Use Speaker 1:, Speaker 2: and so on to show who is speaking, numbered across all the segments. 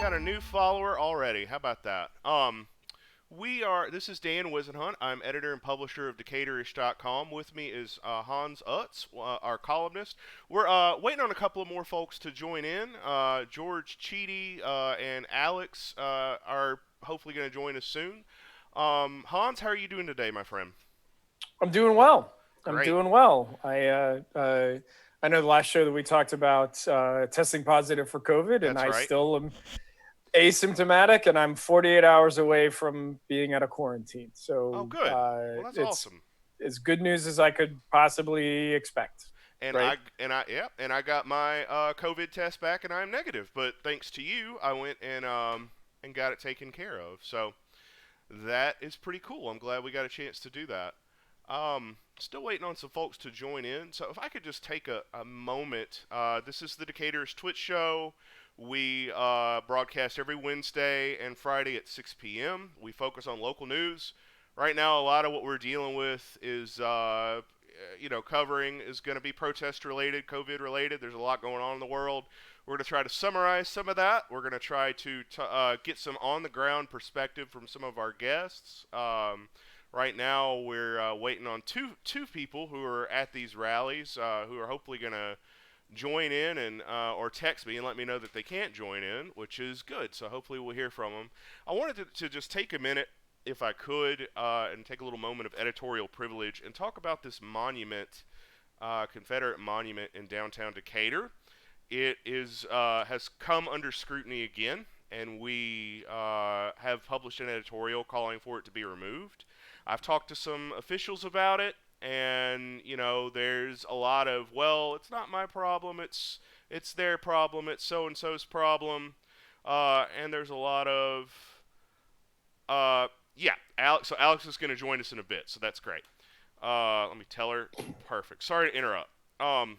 Speaker 1: got a new follower already. How about that? This is Dan Wisenhunt. I'm editor and publisher of Decatorish.com. With me is Hans Utz, our columnist. We're waiting on a couple of more folks to join in. George Cheedy and Alex are hopefully going to join us soon. Hans, how are you doing today, my friend?
Speaker 2: I'm doing well. I'm
Speaker 1: Great.
Speaker 2: doing well. I know the last show that we talked about testing positive for COVID, and
Speaker 1: That's
Speaker 2: I
Speaker 1: right.
Speaker 2: still am asymptomatic, and I'm 48 hours away from being out of quarantine.
Speaker 1: Oh,
Speaker 2: So
Speaker 1: good. Well, that's
Speaker 2: it's
Speaker 1: awesome.
Speaker 2: as good news as I could possibly expect.
Speaker 1: and
Speaker 2: Right?
Speaker 1: I got my COVID test back, and I'm negative. But thanks to you, I went and got it taken care of. So that is pretty cool. I'm glad we got a chance to do that. Still waiting on some folks to join in. So if I could just take a moment, this is the Decatur's Twitch show. We broadcast every Wednesday and Friday at 6 p.m. We focus on local news. Right now, a lot of what we're dealing with is, covering is going to be protest related, COVID related. There's a lot going on in the world. We're going to try to summarize some of that. We're going to try to get some on the ground perspective from some of our guests. Right now, we're waiting on two people who are at these rallies who are hopefully going to join in and or text me and let me know that they can't join in, which is good. So hopefully we'll hear from them. I wanted to just take a minute, if I could, and take a little moment of editorial privilege and talk about this monument, Confederate monument in downtown Decatur. It is has come under scrutiny again, and we have published an editorial calling for it to be removed. I've talked to some officials about it, and there's a lot of, well, it's not my problem, it's their problem, it's so and so's problem, and there's a lot of yeah, Alex. So Alex is going to join us in a bit, so that's great. Let me tell her. Perfect. Sorry to interrupt. Um,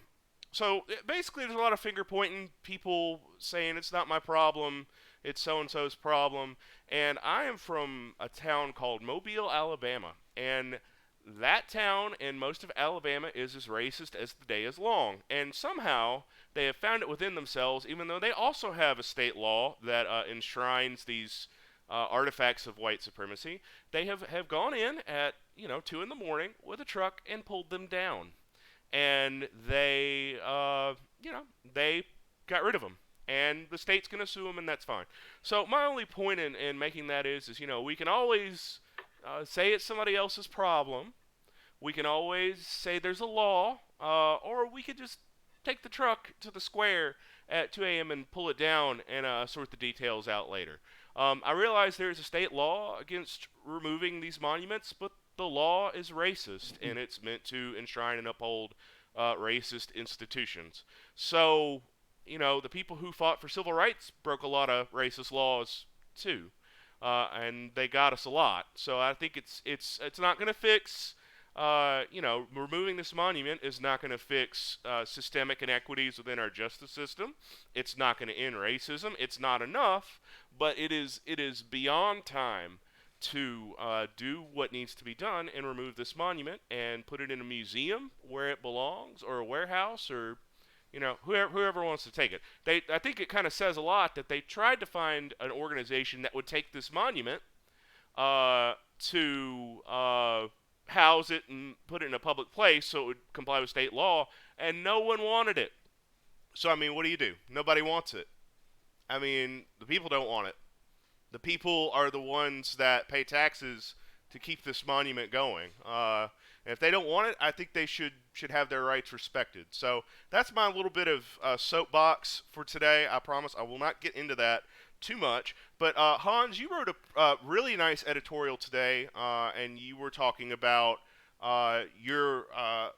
Speaker 1: basically, there's a lot of finger pointing, people saying it's not my problem, it's so and so's problem, and I am from a town called Mobile, Alabama, and that town and most of Alabama is as racist as the day is long, and somehow they have found it within themselves, even though they also have a state law that enshrines these artifacts of white supremacy. They have gone in at 2 in the morning with a truck and pulled them down, and they got rid of them. And the state's going to sue them, and that's fine. So my only point in making that is we can always say it's somebody else's problem. We can always say there's a law, or we could just take the truck to the square at 2 a.m. and pull it down and sort the details out later. I realize there is a state law against removing these monuments, but the law is racist, and it's meant to enshrine and uphold racist institutions. So, the people who fought for civil rights broke a lot of racist laws too, and they got us a lot. So I think it's not going to fix. Removing this monument is not going to fix systemic inequities within our justice system. It's not going to end racism. It's not enough, but it is beyond time to do what needs to be done and remove this monument and put it in a museum where it belongs, or a warehouse, or whoever wants to take it. I think it kind of says a lot that they tried to find an organization that would take this monument to house it and put it in a public place so it would comply with state law, and no one wanted it. So I mean, what do you do? Nobody wants it. I mean, the people don't want it. The people are the ones that pay taxes to keep this monument going. And if they don't want it, I think they should have their rights respected. So that's my little bit of soapbox for today. I promise I will not get into that too much. But Hans, you wrote a really nice editorial today, and you were talking about your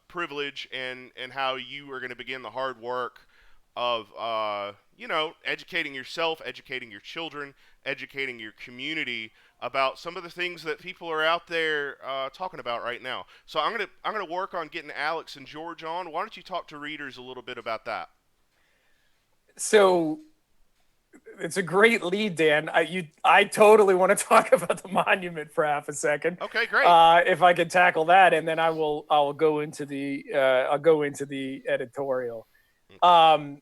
Speaker 1: privilege and how you are going to begin the hard work of educating yourself, educating your children, educating your community about some of the things that people are out there talking about right now. So I'm gonna work on getting Alex and George on. Why don't you talk to readers a little bit about that?
Speaker 2: So it's a great lead, Dan. I totally want to talk about the monument for half a second,
Speaker 1: Okay, great.
Speaker 2: if I can tackle that, and then I'll go into the editorial.
Speaker 1: Okay.
Speaker 2: Um,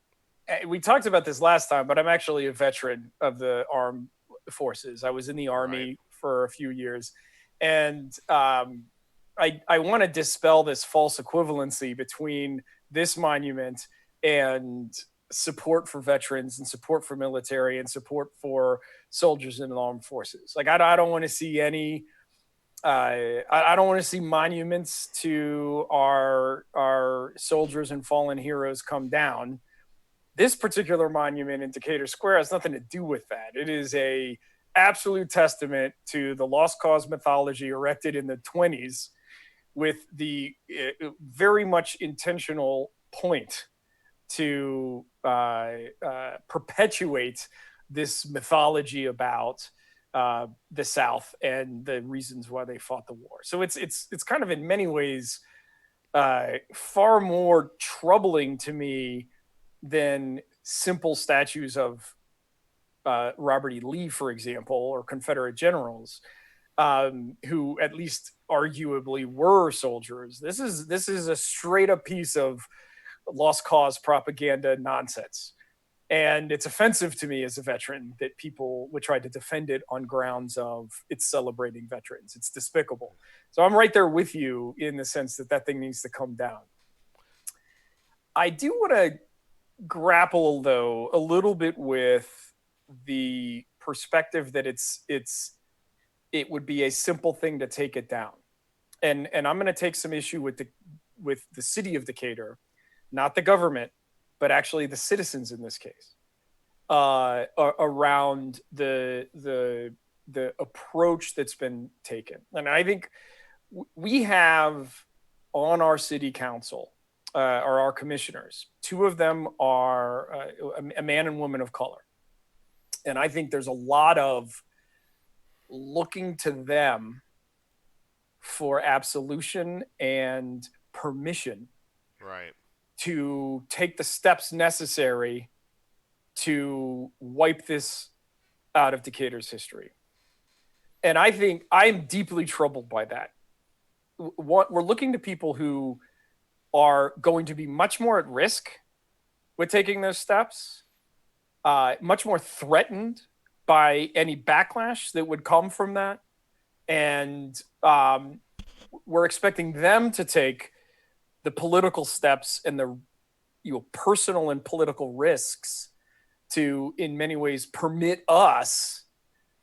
Speaker 2: we talked about this last time, but I'm actually a veteran of the armed forces. I was in the
Speaker 1: Right.
Speaker 2: army for a few years, and I want to dispel this false equivalency between this monument and support for veterans and support for military and support for soldiers in the armed forces. Like I don't want to see any. I don't want to see monuments to our soldiers and fallen heroes come down. This particular monument in Decatur Square has nothing to do with that. It is a absolute testament to the lost cause mythology erected in the 20s with the very much intentional point to perpetuate this mythology about the South and the reasons why they fought the war. So it's kind of in many ways far more troubling to me than simple statues of Robert E. Lee, for example, or Confederate generals who at least arguably were soldiers. This is a straight up piece of lost cause propaganda nonsense. And it's offensive to me as a veteran that people would try to defend it on grounds of it's celebrating veterans. It's despicable. So I'm right there with you in the sense that that thing needs to come down. I do want to grapple though a little bit with the perspective that it would be a simple thing to take it down. And I'm going to take some issue with the city of Decatur, not the government, but actually the citizens in this case, around the approach that's been taken. And I think we have on our city council or our commissioners, two of them are a man and woman of color, and I think there's a lot of looking to them for absolution and permission
Speaker 1: Right.
Speaker 2: to take the steps necessary to wipe this out of Decatur's history. And I think I'm deeply troubled by that. What we're looking to people who are going to be much more at risk with taking those steps, much more threatened by any backlash that would come from that. And we're expecting them to take the political steps and the personal and political risks to, in many ways, permit us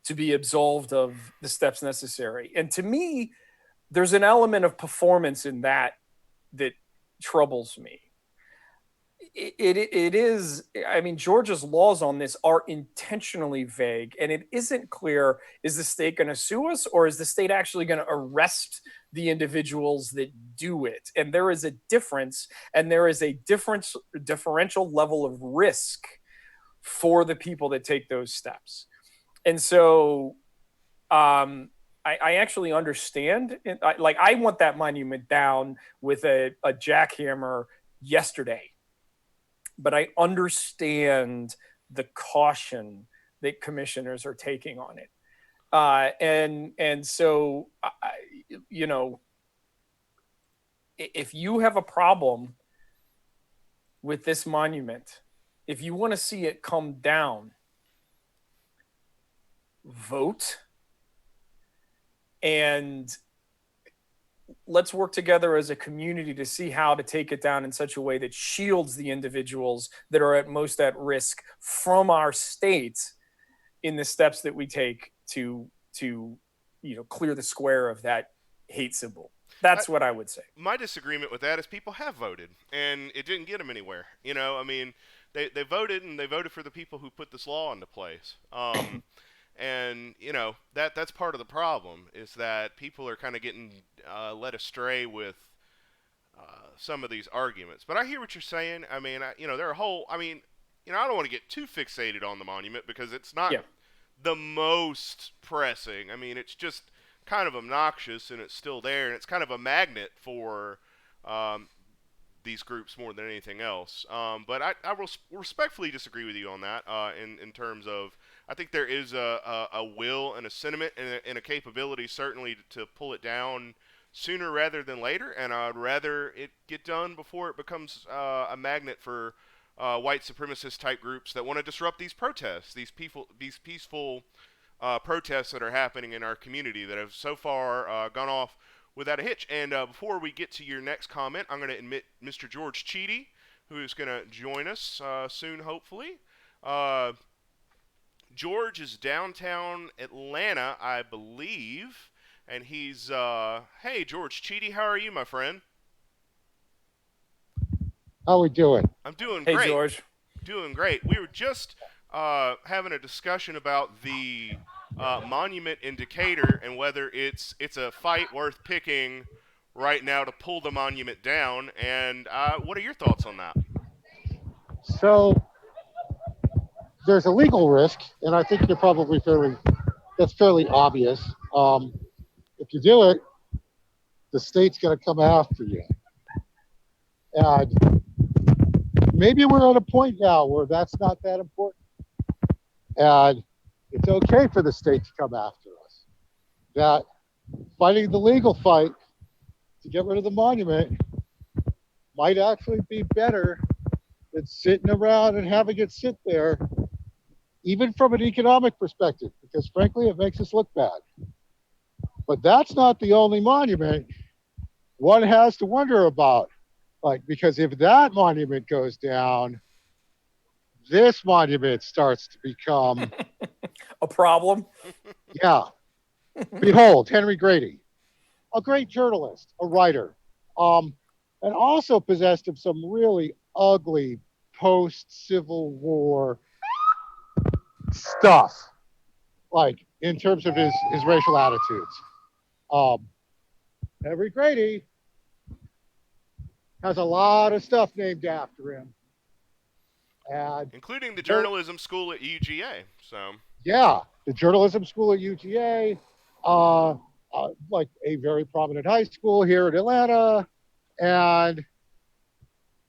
Speaker 2: to be absolved of the steps necessary. And to me, there's an element of performance in that that troubles me. It is, I mean, Georgia's laws on this are intentionally vague, and it isn't clear, is the state going to sue us, or is the state actually going to arrest the individuals that do it? And there is a difference, and there is a differential level of risk for the people that take those steps. And so I actually understand. I want that monument down with a jackhammer yesterday. But I understand the caution that commissioners are taking on it. And so, if you have a problem with this monument, if you want to see it come down, vote, and let's work together as a community to see how to take it down in such a way that shields the individuals that are at most at risk from our state in the steps that we take to clear the square of that hate symbol. That's what I would say.
Speaker 1: My disagreement with that is people have voted, and it didn't get them anywhere. I mean, they voted, and they voted for the people who put this law into place. And that's part of the problem is that people are kind of getting led astray with some of these arguments. But I hear what you're saying. I mean, there are whole. I mean, I don't want to get too fixated on the monument because it's not the most pressing. I mean, it's just kind of obnoxious, and it's still there, and it's kind of a magnet for these groups more than anything else. But I will respectfully disagree with you on that in terms of I think there is a will and a sentiment and a capability certainly to pull it down sooner rather than later, and I'd rather it get done before it becomes a magnet for white supremacist type groups that want to disrupt these protests, these peaceful protests that are happening in our community that have so far gone off without a hitch. And before we get to your next comment, I'm going to admit Mr. George Cheedy, who is going to join us soon, hopefully. Uh, George is downtown Atlanta, I believe, and he's hey George Cheedy, how are you, my friend?
Speaker 3: How we doing?
Speaker 1: I'm doing
Speaker 2: Hey,
Speaker 1: great,
Speaker 2: George.
Speaker 1: doing great. We were just having a discussion about the monument in Decatur and whether it's a fight worth picking right now to pull the monument down. And what are your thoughts on that?
Speaker 3: So there's a legal risk, and I think you're probably that's fairly obvious. If you do it, the state's going to come after you. And maybe we're at a point now where that's not that important. And it's okay for the state to come after us. That fighting the legal fight to get rid of the monument might actually be better than sitting around and having it sit there, even from an economic perspective, because frankly, it makes us look bad. But that's not the only monument one has to wonder about. Like, because if that monument goes down, this monument starts to become,
Speaker 2: A problem?
Speaker 3: yeah. Behold, Henry Grady, a great journalist, a writer, and also possessed of some really ugly post-Civil War stuff, like in terms of his racial attitudes. Um, Henry Grady has a lot of stuff named after him. And
Speaker 1: Including the journalism school at UGA. So
Speaker 3: yeah, the journalism school at UGA, like a very prominent high school here in Atlanta. And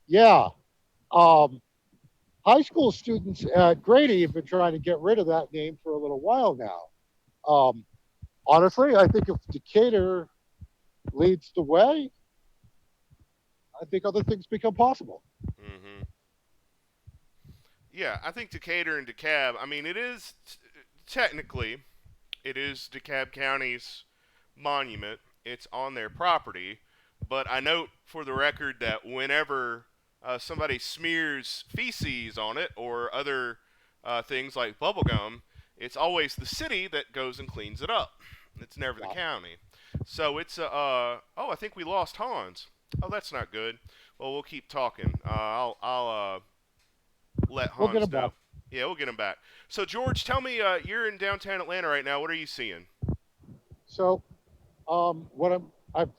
Speaker 3: yeah, um, high school students at Grady have been trying to get rid of that name for a little while now. Honestly, I think if Decatur leads the way, I think other things become possible.
Speaker 1: hmm yeah, I think Decatur and DeKalb. I mean, it is technically it is DeKalb County's monument. It's on their property, but I note for the record that whenever somebody smears feces on it or other things like bubblegum, it's always the city that goes and cleans it up. It's never the
Speaker 3: Yeah.
Speaker 1: county. So it's oh, I think we lost Hans. Oh, that's not good. Well, we'll keep talking. I'll let
Speaker 3: We'll get
Speaker 1: Hans
Speaker 3: them back.
Speaker 1: know. Yeah, we'll get him back. So George, tell me, you're in downtown Atlanta right now. What are you seeing?
Speaker 3: So, I've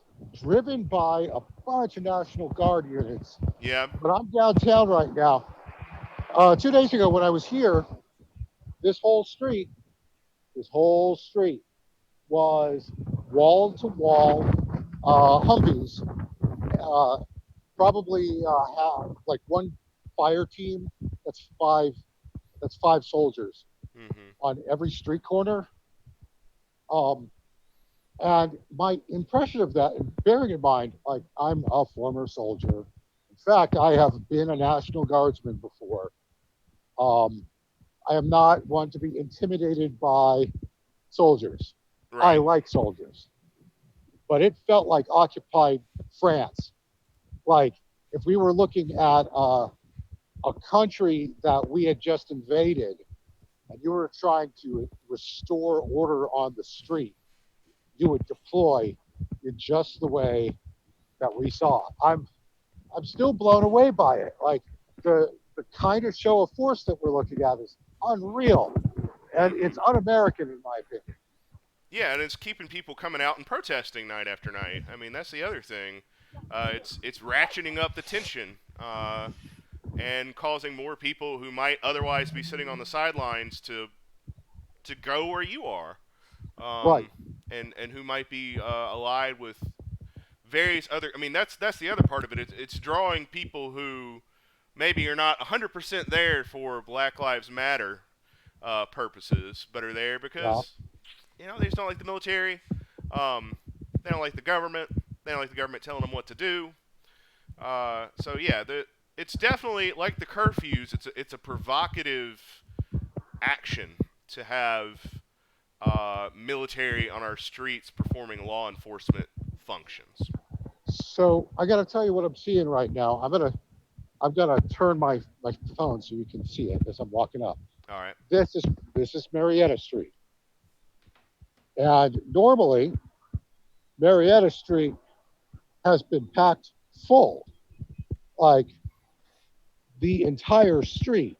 Speaker 3: driven by a bunch of National Guard units,
Speaker 1: Yeah.
Speaker 3: but I'm downtown right now. 2 days ago, when I was here, this whole street, this whole street was wall to wall Humvees. Uh, Probably have like one fire team. That's five. That's five soldiers
Speaker 1: Mhm.
Speaker 3: on every street corner. Um, And my impression of that, and bearing in mind, like I'm a former soldier. In fact, I have been a National Guardsman before. Um, I am not one to be intimidated by soldiers. I
Speaker 1: Right.
Speaker 3: like soldiers, but it felt like occupied France. Like if we were looking at a country that we had just invaded, and you were trying to restore order on the street, you would deploy in just the way that we saw. I'm still blown away by it. Like the kind of show of force that we're looking at is unreal, and it's
Speaker 1: Mhm.
Speaker 3: un-American in my opinion.
Speaker 1: Yeah, and it's keeping people coming out and protesting night after night. I mean, that's the other thing. It's ratcheting up the tension and causing more people who might otherwise be sitting on the sidelines to go where you are,
Speaker 3: Right.
Speaker 1: um, and who might be allied with various other. I mean, that's the other part of it. It's drawing people who maybe are not 100% there for Black Lives Matter purposes, but are there
Speaker 3: Yeah.
Speaker 1: because they just don't like the military. They don't like the government. They don't like the government telling them what to do. So yeah, it's definitely like the curfews. It's a provocative action to have military on our streets performing law enforcement functions.
Speaker 3: So I got to tell you what I'm seeing right now. I'm gonna turn my phone so you can see it as I'm walking up.
Speaker 1: All right.
Speaker 3: This is Marietta Street, and normally Marietta Street has been packed full, like the entire street,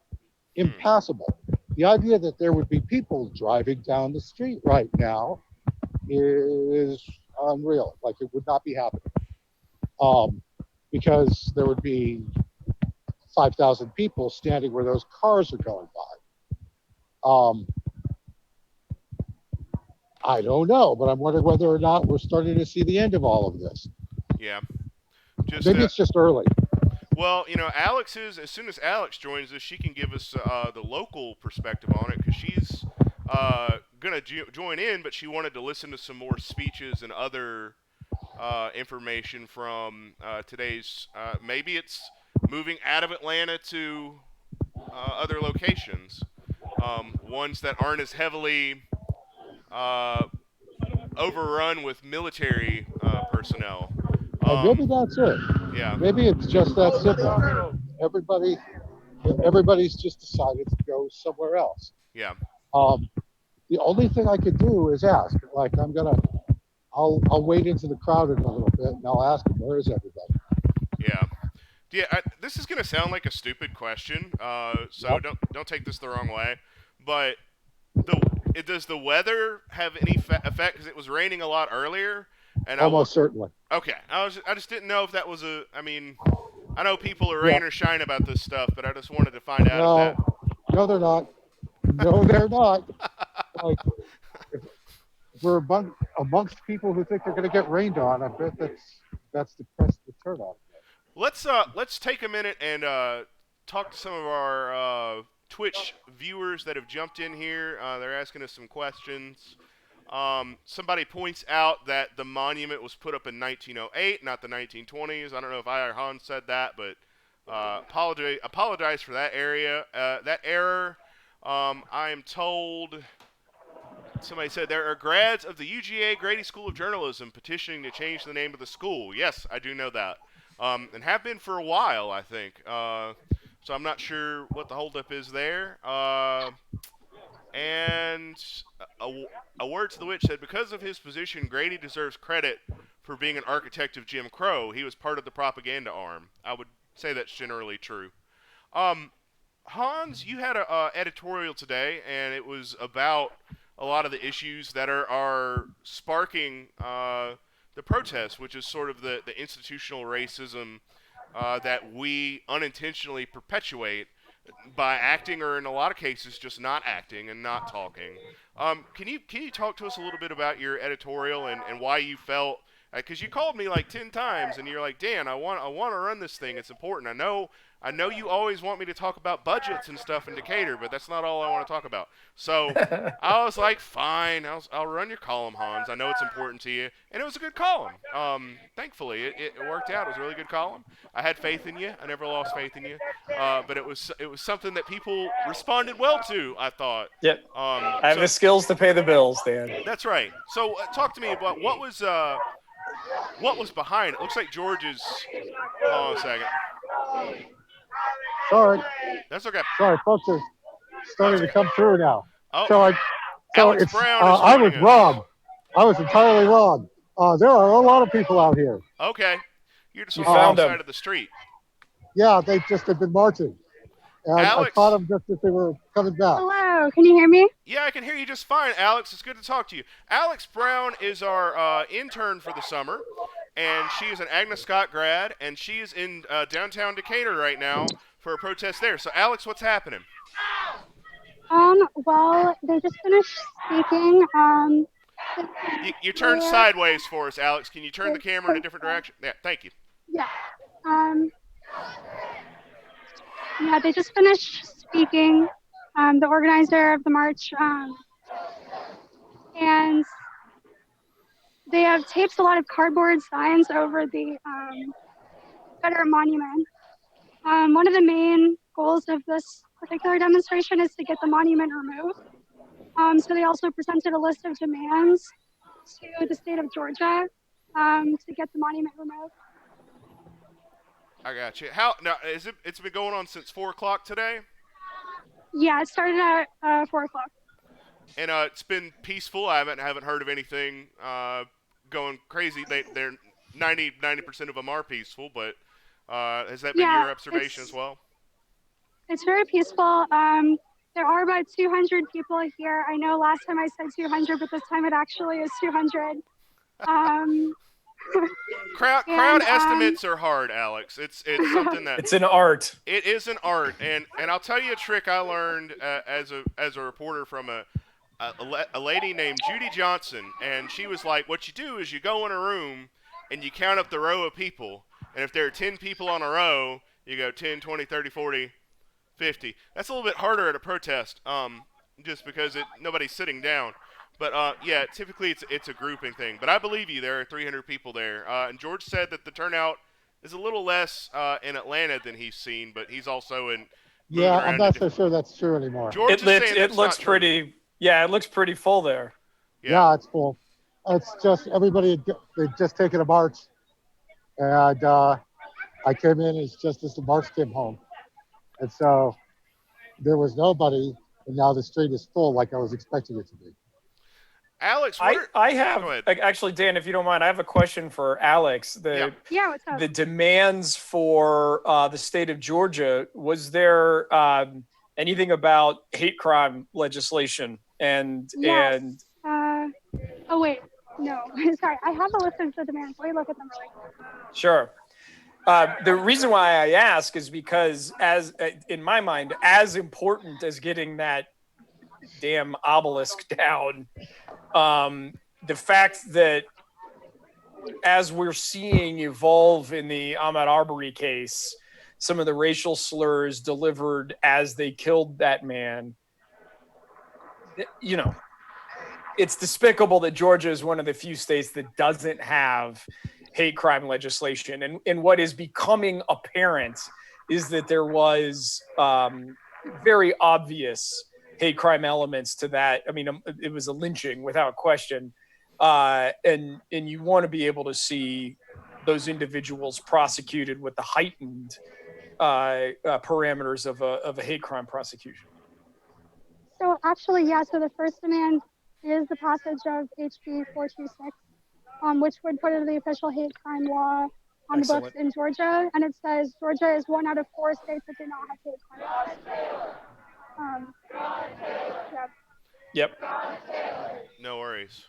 Speaker 3: impassable. The idea that there would be people driving down the street right now is unreal. Like it would not be happening, because there would be 5,000 people standing where those cars are going by. I don't know, but I'm wondering whether or not we're starting to see the end of all of this.
Speaker 1: Yeah. Just
Speaker 3: Maybe it's just early.
Speaker 1: well, Alex is. As soon as Alex joins us, she can give us the local perspective on it because she's gonna join in, but she wanted to listen to some more speeches and other information from today's. Maybe it's moving out of Atlanta to other locations, ones that aren't as heavily overrun with military personnel.
Speaker 3: Maybe that's it.
Speaker 1: Yeah.
Speaker 3: Maybe it's just that simple. Everybody's just decided to go somewhere else.
Speaker 1: Yeah.
Speaker 3: The only thing I could do is ask. Like I'll wade into the crowd in a little bit and I'll ask them, where is everybody?
Speaker 1: Yeah. Yeah. This is gonna sound like a stupid question, so
Speaker 3: Yep.
Speaker 1: don't take this the wrong way. But does the weather have any effect? Because it was raining a lot earlier, and
Speaker 3: Almost certainly.
Speaker 1: okay. I just didn't know if that was a. I mean, I know people are rain or shine about this stuff, but I just wanted to find out
Speaker 3: No,
Speaker 1: if that.
Speaker 3: no, they're not. No, they're not. Like, if we're amongst people who think they're going to get rained on, I bet that's depressed the turnout.
Speaker 1: Let's take a minute and talk to some of our Twitch viewers that have jumped in here. They're asking us some questions. Somebody points out that the monument was put up in 1908, not the 1920s. I don't know if I or Hans said that, but apologize for that that error. I am told. Somebody said there are grads of the UGA Grady School of Journalism petitioning to change the name of the school. Yes, I do know that, and have been for a while, I think. So I'm not sure what the holdup is there. And a word to the witch said, because of his position, Grady deserves credit for being an architect of Jim Crow. He was part of the propaganda arm. I would say that's generally true. Hans, you had a editorial today, and it was about a lot of the issues that are sparking the protests, which is sort of the institutional racism that we unintentionally perpetuate by acting, or in a lot of cases just not acting and not talking. Can you talk to us a little bit about your editorial and why you felt, because you called me like 10 times and you're like, Dan, I want to run this thing. It's important. I know you always want me to talk about budgets and stuff in Decatur, but that's not all I want to talk about. So I was like, fine, I'll run your column, Hans. I know it's important to you, and it was a good column. Thankfully, it worked out. It was a really good column. I had faith in you. I never lost faith in you. But it was something that people responded well to, I thought.
Speaker 2: Yep. I have the skills to pay the bills, Dan.
Speaker 1: That's right. So talk to me about what was behind it. Looks like George is. Hold on a second.
Speaker 3: Sorry.
Speaker 1: That's okay.
Speaker 3: Sorry, folks are starting to come through now.
Speaker 1: Oh,
Speaker 3: So
Speaker 1: Alex
Speaker 3: it's
Speaker 1: Brown is
Speaker 3: I was
Speaker 1: joining us.
Speaker 3: wrong. I was entirely wrong. There are a lot of people out here.
Speaker 1: Okay. You're just
Speaker 2: You
Speaker 1: on the
Speaker 2: found
Speaker 1: wrong
Speaker 2: him.
Speaker 1: side of the street.
Speaker 3: Yeah, they just have been marching. And
Speaker 1: Alex?
Speaker 3: I caught them just as they were coming back.
Speaker 4: Hello, can you hear me?
Speaker 1: Yeah, I can hear you just fine, Alex. It's good to talk to you. Alex Brown is our intern for the summer, and she is an Agnes Scott grad, and she is in downtown Decatur right now for a protest there. So, Alex, what's happening?
Speaker 4: Well, they just finished speaking.
Speaker 1: You turn sideways for us, Alex. Can you turn the camera in a different direction? Yeah, thank you.
Speaker 4: Yeah. Yeah, they just finished speaking. The organizer of the march, and they have taped a lot of cardboard signs over the Confederate monument. One of the main goals of this particular demonstration is to get the monument removed. So they also presented a list of demands to the state of Georgia to get the monument removed.
Speaker 1: I got you. How now? Is it? It's been going on since 4 o'clock today,
Speaker 4: Yeah, it started at 4 o'clock.
Speaker 1: and it's been peaceful. I haven't heard of anything going crazy. They're 90% of them are peaceful, but has that been your observation as well?
Speaker 4: It's very peaceful. There are about 200 people here. I know last time I said 200, but this time it actually is 200.
Speaker 1: Crowd estimates are hard, Alex. It's something that
Speaker 2: It's an art.
Speaker 1: it is an art, and I'll tell you a trick I learned as a reporter from a lady named Judy Johnson, and she was like, what you do is you go in a room and you count up the row of people, and if there are 10 people on a row, you go 10, 20, 30, 40, 50. That's a little bit harder at a protest, just because nobody's sitting down. But yeah, typically it's a grouping thing. But I believe you. There are 300 people there, and George said that the turnout is a little less in Atlanta than he's seen, but he's also in.
Speaker 3: Yeah, I'm not so sure that's true anymore.
Speaker 1: George is saying
Speaker 2: It
Speaker 1: that's
Speaker 2: looks
Speaker 1: not true.
Speaker 2: pretty. Yeah, it looks pretty full there.
Speaker 3: Yeah, it's full. It's just everybody, they'd just taken a march. And I came in just as the march came home. And so there was nobody, and now the street is full like I was expecting it to be.
Speaker 1: Alex,
Speaker 2: I have
Speaker 1: Go ahead.
Speaker 2: actually, Dan, if you don't mind, I have a question for Alex.
Speaker 1: Yeah.
Speaker 4: Yeah, what's up?
Speaker 2: The demands for the state of Georgia, was there anything about hate crime legislation
Speaker 4: Yes.
Speaker 2: and
Speaker 4: Oh, wait. No. Sorry. I have a list of the demands. Let me look at them really quick.
Speaker 2: Sure. The reason why I ask is because, in my mind, as important as getting that damn obelisk down, the fact that as we're seeing evolve in the Ahmaud Arbery case, some of the racial slurs delivered as they killed that man, it's despicable that Georgia is one of the few states that doesn't have hate crime legislation. And what is becoming apparent is that there was very obvious hate crime elements to that. I mean, it was a lynching without question. And you want to be able to see those individuals prosecuted with the heightened parameters of a hate crime prosecution.
Speaker 4: So actually, yeah. So the first demand is the passage of HB 426, which would put it in the official hate crime law on the books in Georgia. And it says Georgia is one out of 4 states that do not have hate crime laws.
Speaker 2: Yep.
Speaker 1: No worries.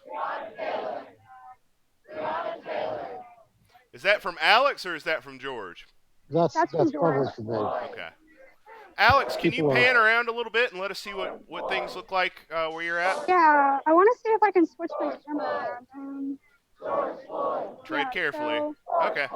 Speaker 1: Is that from Alex or is that from George?
Speaker 3: That's
Speaker 4: from
Speaker 3: probably
Speaker 4: George.
Speaker 3: for me.
Speaker 1: Okay. Alex, can you
Speaker 3: People are-
Speaker 1: pan around a little bit and let us see what things look like where you're at?
Speaker 4: Yeah, I want to see if I can switch my camera around.
Speaker 1: Tread carefully.
Speaker 4: So,
Speaker 1: Okay.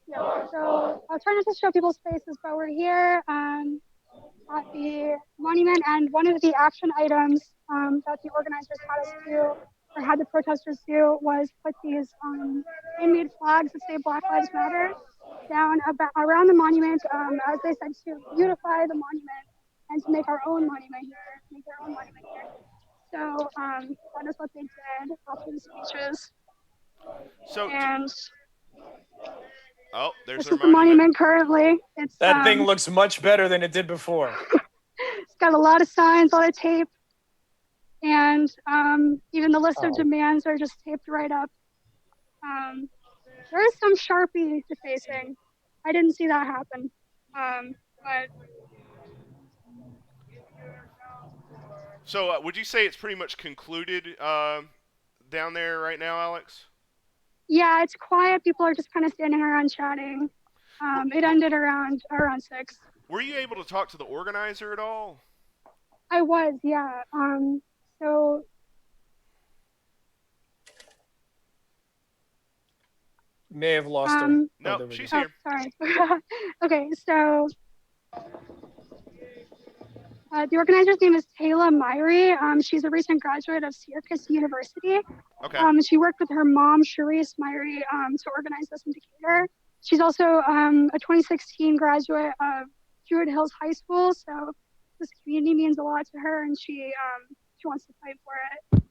Speaker 4: yeah, so I'll try not to show people's faces, but we're here at the monument, and one of the action items that the organizers had us do, or had the protesters do, was put these handmade flags that say Black Lives Matter down around the monument, as they said, to beautify the monument and to make our own monument here, So that is what they did after the speeches.
Speaker 1: So,
Speaker 4: And
Speaker 1: there's
Speaker 4: this
Speaker 1: their
Speaker 4: is the monument currently.
Speaker 2: That thing looks much better than it did before.
Speaker 4: It's got a lot of signs, a lot of tape, and even the list of demands are just taped right up. There is some Sharpie defacing. I didn't see that happen, but.
Speaker 1: So, would you say it's pretty much concluded down there right now, Alex?
Speaker 4: Yeah, it's quiet. People are just kind of standing around chatting. It ended around 6.
Speaker 1: Were you able to talk to the organizer at all?
Speaker 4: I was, yeah. So
Speaker 2: May have lost her.
Speaker 1: No,
Speaker 2: there we
Speaker 1: she's
Speaker 2: go.
Speaker 1: here.
Speaker 4: sorry. Okay, so the organizer's name is Taylor Myrie. She's a recent graduate of Syracuse University.
Speaker 1: Okay.
Speaker 4: She worked with her mom, Sharice Myrie, to organize this in Decatur. she's also a 2016 graduate of Druid Hills High School. So this community means a lot to her, and she wants to fight for it.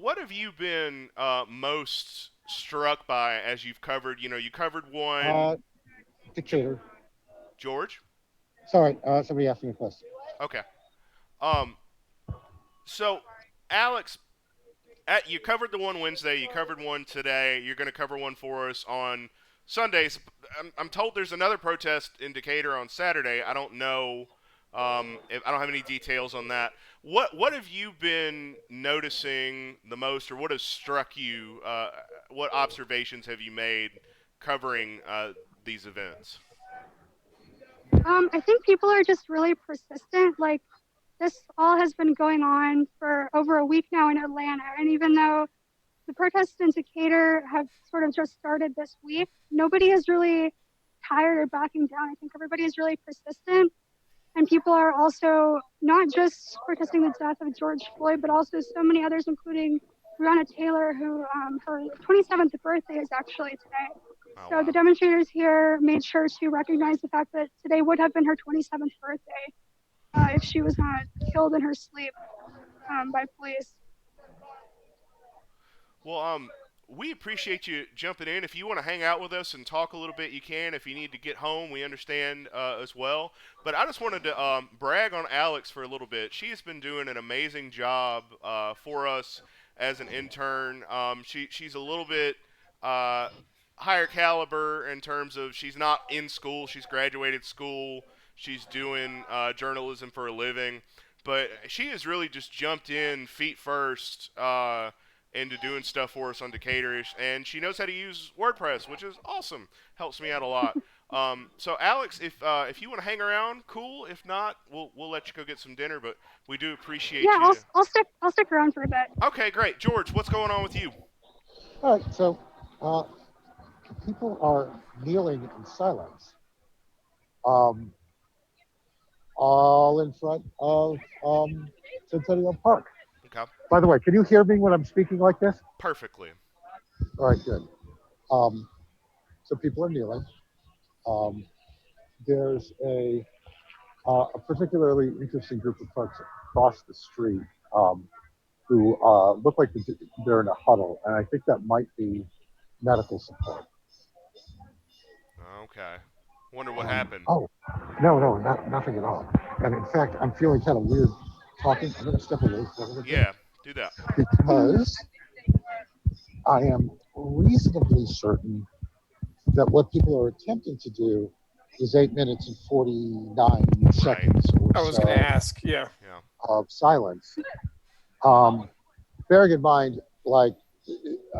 Speaker 1: What have you been most struck by as you've covered? You covered one.
Speaker 3: Decatur.
Speaker 1: George.
Speaker 3: Sorry, somebody asked me a question.
Speaker 1: Okay. So, Alex, you covered the one Wednesday. You covered one today. You're going to cover one for us on Sundays. I'm told there's another protest in Decatur on Saturday. I don't know. If I don't have any details on that. What have you been noticing the most, or what has struck you? What observations have you made covering these events?
Speaker 4: I think people are just really persistent. Like, this all has been going on for over a week now in Atlanta. And even though the protests in Decatur have sort of just started this week, nobody is really tired or backing down. I think everybody is really persistent. And people are also not just protesting the death of George Floyd, but also so many others, including Breonna Taylor, who her 27th birthday is actually today.
Speaker 1: Oh,
Speaker 4: So
Speaker 1: wow.
Speaker 4: the demonstrators here made sure to recognize the fact that today would have been her 27th birthday if she was not killed in her sleep by police.
Speaker 1: Well, we appreciate you jumping in. If you want to hang out with us and talk a little bit, you can. If you need to get home, we understand as well. But I just wanted to brag on Alex for a little bit. She has been doing an amazing job for us as an intern. She's a little bit higher caliber in terms of she's not in school. She's graduated school. She's doing journalism for a living. But she has really just jumped in feet first into doing stuff for us on Decatur-ish, and she knows how to use WordPress, which is awesome. Helps me out a lot. So Alex, if you want to hang around, cool. If not, we'll let you go get some dinner. But we do appreciate you.
Speaker 4: Yeah, I'll stick around for a bit.
Speaker 1: Okay, great. George, what's going on with you?
Speaker 3: All right, so people are kneeling in silence, all in front of Centennial Park.
Speaker 1: Okay,
Speaker 3: By the way, can you hear me when I'm speaking like this?
Speaker 1: perfectly.
Speaker 3: All right, good. So people are kneeling. There's a particularly interesting group of folks across the street who look like they're in a huddle, and I think that might be medical support.
Speaker 1: Okay. Wonder what happened.
Speaker 3: Oh, no, nothing at all. And in fact, I'm feeling kind of weird talking. I'm going to step away for a little bit.
Speaker 1: Yeah, do that.
Speaker 3: Because I am reasonably certain that what people are attempting to do is 8 minutes and 49 seconds or
Speaker 2: I was
Speaker 3: so
Speaker 2: going to ask. Yeah.
Speaker 1: Yeah.
Speaker 3: of silence. Bearing in mind, like,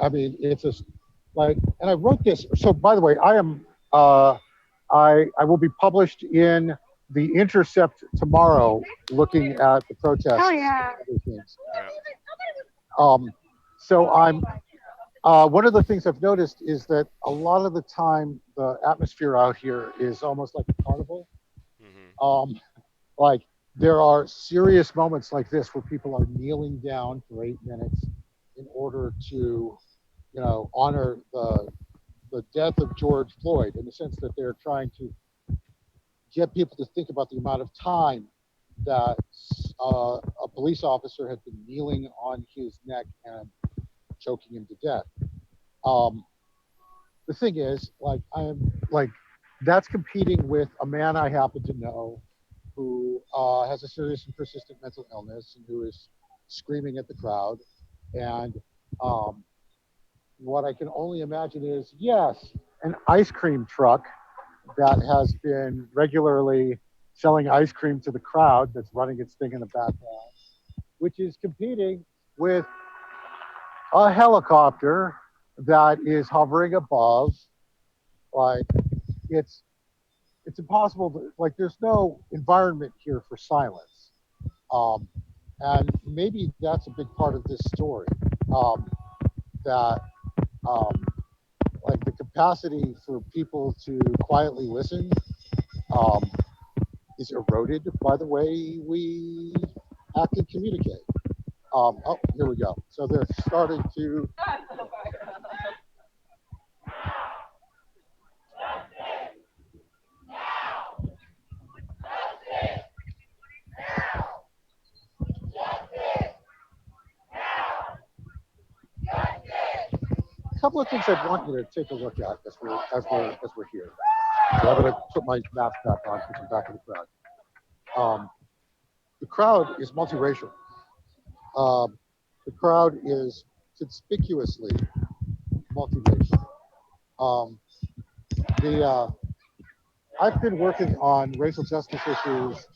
Speaker 3: I mean, it's just like, and I wrote this. So, by the way, I am, I will be published in The Intercept tomorrow, looking at the protests.
Speaker 4: Hell yeah.
Speaker 3: And other things.
Speaker 1: Yeah.
Speaker 3: So I'm. One of the things I've noticed is that a lot of the time the atmosphere out here is almost like a carnival.
Speaker 1: Mm-hmm.
Speaker 3: Like there are serious moments like this where people are kneeling down for 8 minutes in order to, honor the death of George Floyd, in the sense that they're trying to get people to think about the amount of time that a police officer had been kneeling on his neck and choking him to death. The thing is, like, that's competing with a man I happen to know who has a serious and persistent mental illness and who is screaming at the crowd. And what I can only imagine is, yes, an ice cream truck that has been regularly selling ice cream to the crowd that's running its thing in the background, which is competing with a helicopter that is hovering above. Like, it's impossible to, like, there's no environment here for silence. And maybe that's a big part of this story, that like the capacity for people to quietly listen is eroded by the way we act and communicate. Oh, here we go. So they're starting to couple of things I want you to take a look at as we're here. So I'm going to put my mask back on because I'm back in the crowd. The crowd is multiracial. The crowd is conspicuously multiracial. I've been working on racial justice issues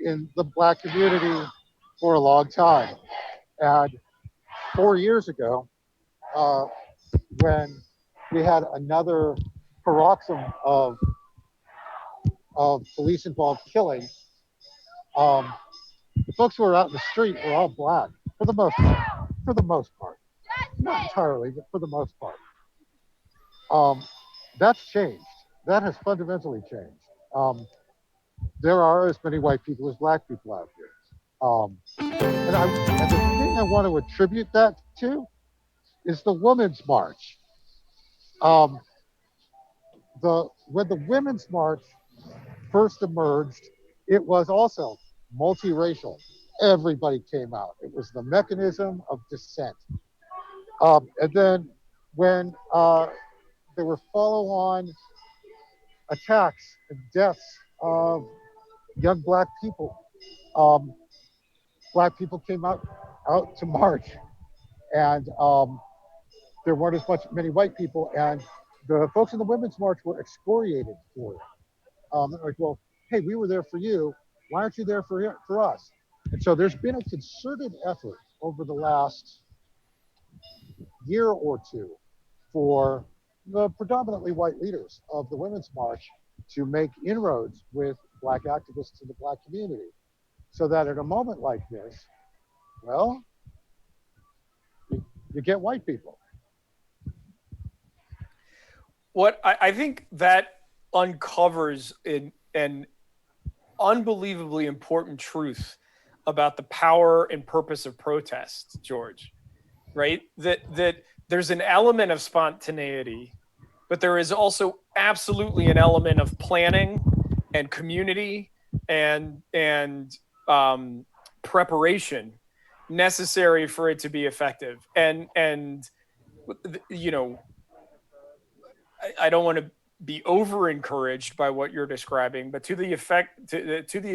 Speaker 3: in the Black community for a long time, and 4 years ago, when we had another paroxysm of police-involved killing, the folks who were out in the street were all Black for the most part. For the most part, not entirely, but for the most part. That's changed. That has fundamentally changed. There are as many white people as Black people out here. And the thing I want to attribute that to is the Women's March. When the Women's March first emerged, it was also multiracial. Everybody came out. It was the mechanism of dissent. And then when there were follow-on attacks and deaths of young Black people, Black people came out to march, and there weren't as many white people, and the folks in the Women's March were excoriated for it. Like, well, hey, we were there for you. Why aren't you there for us? And so there's been a concerted effort over the last year or two for the predominantly white leaders of the Women's March to make inroads with Black activists in the Black community, so that at a moment like this, well, you get white people.
Speaker 2: What I think that uncovers an unbelievably important truth about the power and purpose of protest, George, right? That there's an element of spontaneity, but there is also absolutely an element of planning and community and preparation necessary for it to be effective. And you know, I don't want to be over encouraged by what you're describing, but to the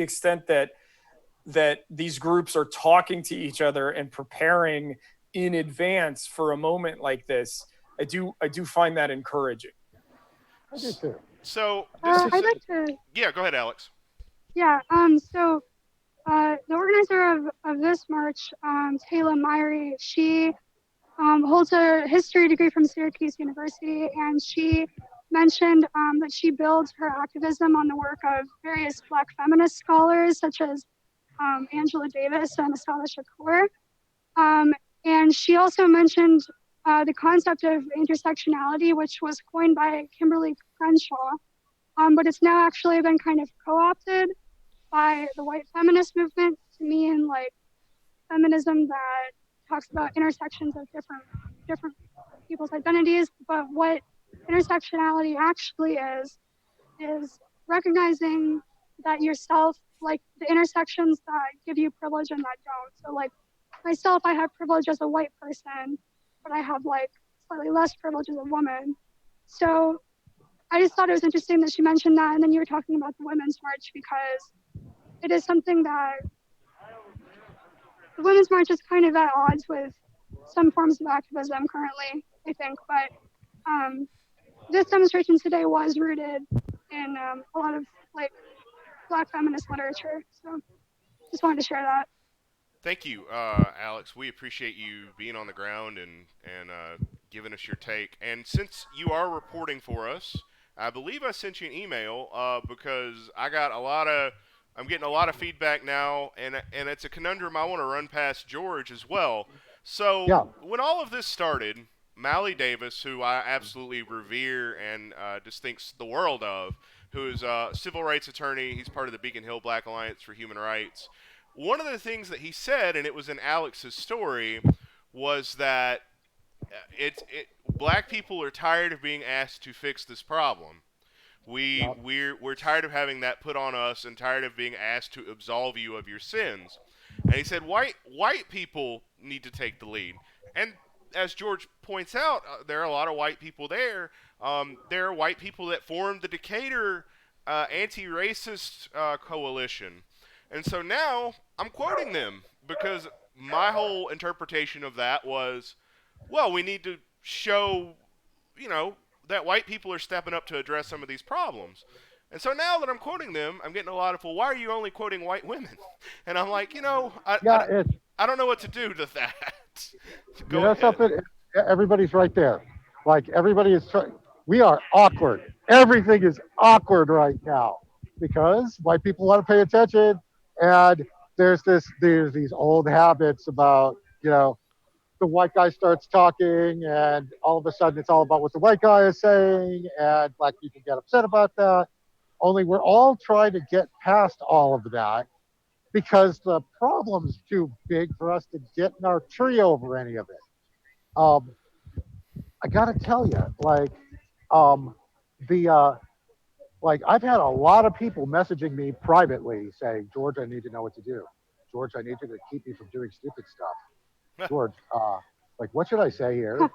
Speaker 2: extent that these groups are talking to each other and preparing in advance for a moment like this, I do find that encouraging.
Speaker 3: I do too.
Speaker 1: So
Speaker 4: I'd like to.
Speaker 1: Yeah, go ahead, Alex.
Speaker 4: Yeah. So the organizer of this march, Taylor Myrie, she holds a history degree from Syracuse University, and she mentioned that she builds her activism on the work of various Black feminist scholars such as Angela Davis and Assata Shakur. And she also mentioned the concept of intersectionality, which was coined by Kimberly Crenshaw, but it's now actually been kind of co-opted by the white feminist movement to mean like feminism that talks about intersections of different people's identities. But what intersectionality actually is recognizing that yourself, like the intersections that give you privilege and that don't. So like myself, I have privilege as a white person, but I have like slightly less privilege as a woman. So I just thought it was interesting that she mentioned that, and then you were talking about the Women's March, because it is something that the Women's March is kind of at odds with some forms of activism currently, I think. But this demonstration today was rooted in a lot of like Black feminist literature. So just wanted to share that.
Speaker 1: Thank you, Alex. We appreciate you being on the ground and giving us your take. And since you are reporting for us, I believe I sent you an email because I'm getting a lot of feedback now, and it's a conundrum I want to run past George as well. So
Speaker 3: Yeah.
Speaker 1: When all of this started, Mally Davis, who I absolutely revere and just thinks the world of, who is a civil rights attorney, he's part of the Beacon Hill Black Alliance for Human Rights. One of the things that he said, and it was in Alex's story, was that black people are tired of being asked to fix this problem. We're tired of having that put on us and tired of being asked to absolve you of your sins. And he said white people need to take the lead. And as George points out, there are a lot of white people there. There are white people that formed the Decatur anti-racist coalition. And so now I'm quoting them because my whole interpretation of that was, well, we need to show, that white people are stepping up to address some of these problems. And so now that I'm quoting them, I'm getting a lot of, well, why are you only quoting white women? And I'm like, I don't know what to do to that. Go ahead.
Speaker 3: Something? Everybody's right there. Like everybody is trying. We are awkward. Everything is awkward right now because white people want to pay attention, and there's these old habits about the white guy starts talking, and all of a sudden it's all about what the white guy is saying, and black people get upset about that. Only we're all trying to get past all of that because the problem's too big for us to get in our tree over any of it. I gotta tell you, I've had a lot of people messaging me privately saying, George, I need to know what to do. George, I need you to keep me from doing stupid stuff. George, what should I say here?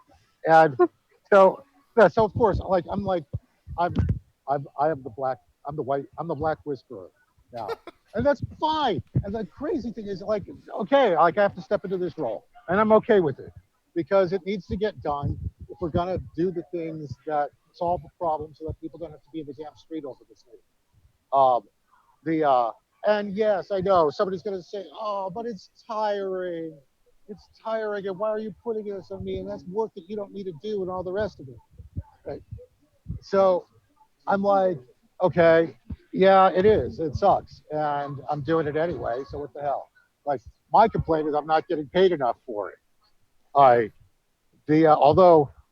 Speaker 3: And so of course, I am the black whisperer now. And that's fine. And the crazy thing is okay, I have to step into this role and I'm okay with it because it needs to get done if we're going to do the things that solve the problem so that people don't have to be in the damn street over this thing. And yes, I know somebody's going to say, oh, but it's tiring. It's tiring. And why are you putting this on me? And that's work that you don't need to do and all the rest of it. Right. So I'm like, okay, yeah, it is. It sucks. And I'm doing it anyway. So what the hell? My complaint is I'm not getting paid enough for it. Although.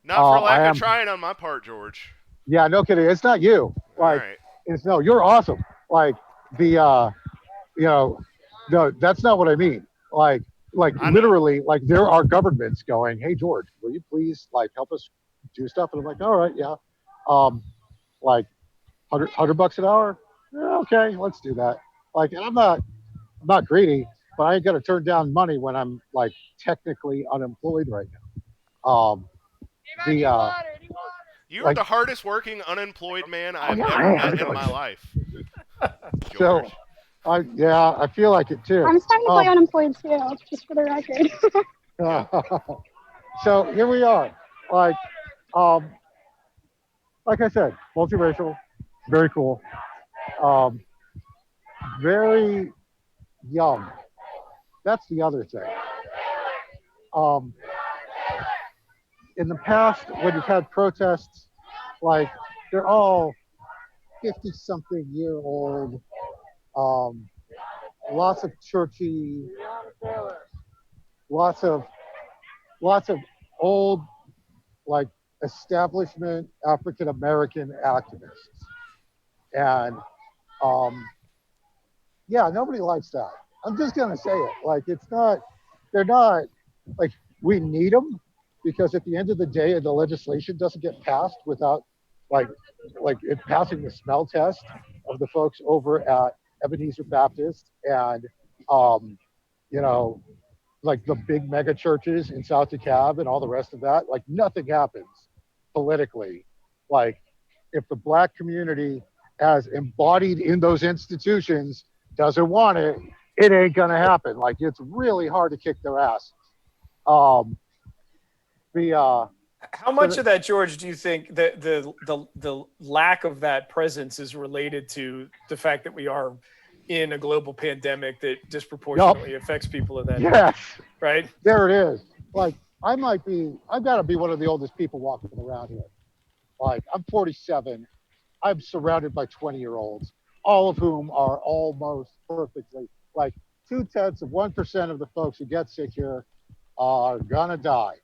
Speaker 1: Not for lack of trying on my part, George.
Speaker 3: Yeah, no kidding. It's not you.
Speaker 1: Right.
Speaker 3: You're awesome. No, that's not what I mean. Literally, there are governments going, hey, George, will you please help us do stuff? And I'm like, all right, yeah. $100 an hour? Yeah, okay, let's do that. And I'm not greedy, but I ain't gonna turn down money when I'm technically unemployed right now.
Speaker 1: You're the hardest working unemployed man I've ever met in my life.
Speaker 3: So, I feel like it too.
Speaker 4: I'm starting to play unemployed too, just for the record.
Speaker 3: So here we are. Like I said, multiracial, very cool. Very young. That's the other thing. In the past, when you've had protests, they're all 50-something-year-old, lots of churchy, lots of old, establishment African-American activists. And, nobody likes that. I'm just going to say it. They're not, we need them, because at the end of the day, the legislation doesn't get passed without it passing the smell test of the folks over at Ebenezer Baptist and the big mega churches in South DeKalb and all the rest of that. Nothing happens politically. If the black community as embodied in those institutions doesn't want it, it ain't gonna happen. It's really hard to kick their asses.
Speaker 2: How much of that, George, do you think the lack of that presence is related to the fact that we are in a global pandemic that disproportionately affects people in that
Speaker 3: yes
Speaker 2: right?
Speaker 3: There it is. I've got to be one of the oldest people walking around here. I'm 47. I'm surrounded by 20-year-olds, all of whom are almost perfectly 0.2% of the folks who get sick here are gonna die.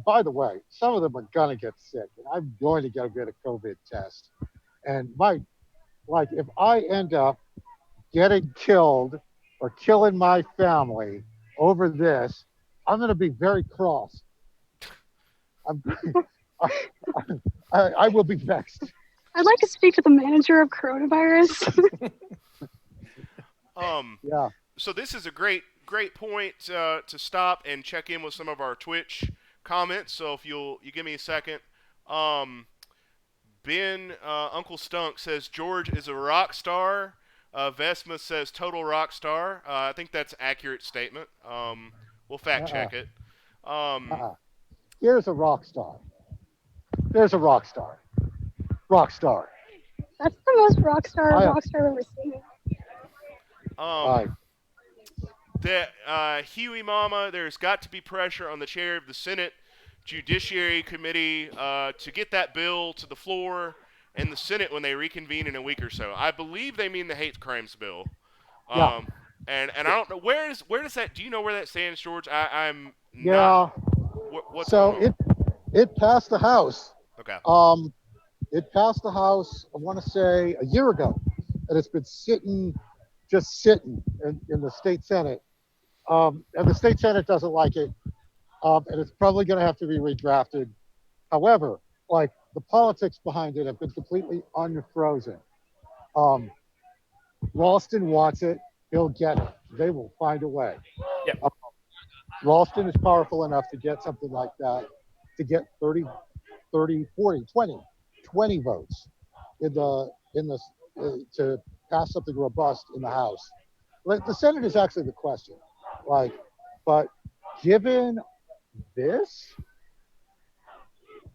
Speaker 3: By the way, some of them are gonna get sick, and I'm going to get a COVID test. And if I end up getting killed or killing my family over this, I'm gonna be very cross. I will be vexed.
Speaker 4: I'd like to speak to the manager of coronavirus.
Speaker 3: Yeah.
Speaker 1: So this is a great great point to stop and check in with some of our Twitch comments. So if you give me a second. Ben Uncle Stunk says George is a rock star. Vesma says total rock star. I think that's an accurate statement. We'll fact check it.
Speaker 3: Here's a rock star. There's a rock star. Rock star.
Speaker 4: That's the most rock star I've ever seen.
Speaker 1: Huey Mama, there's got to be pressure on the chair of the Senate Judiciary Committee to get that bill to the floor and the Senate when they reconvene in a week or so. I believe they mean the hate crimes bill.
Speaker 3: Yeah.
Speaker 1: And I don't know where does that? Do you know where that stands, George? I'm
Speaker 3: Yeah.
Speaker 1: not. What's
Speaker 3: so
Speaker 1: going on?
Speaker 3: it passed the House.
Speaker 1: Okay.
Speaker 3: It passed the House, I want to say a year ago, and it's been sitting in the state Senate. And the state Senate doesn't like it. And it's probably going to have to be redrafted. However, like the politics behind it have been completely unfrozen. Ralston wants it. He'll get it. They will find a way.
Speaker 2: Yep.
Speaker 3: Ralston is powerful enough to get something like that, to get 30, 40, 20 votes to pass something robust in the House. Like the Senate is actually the question. But given this,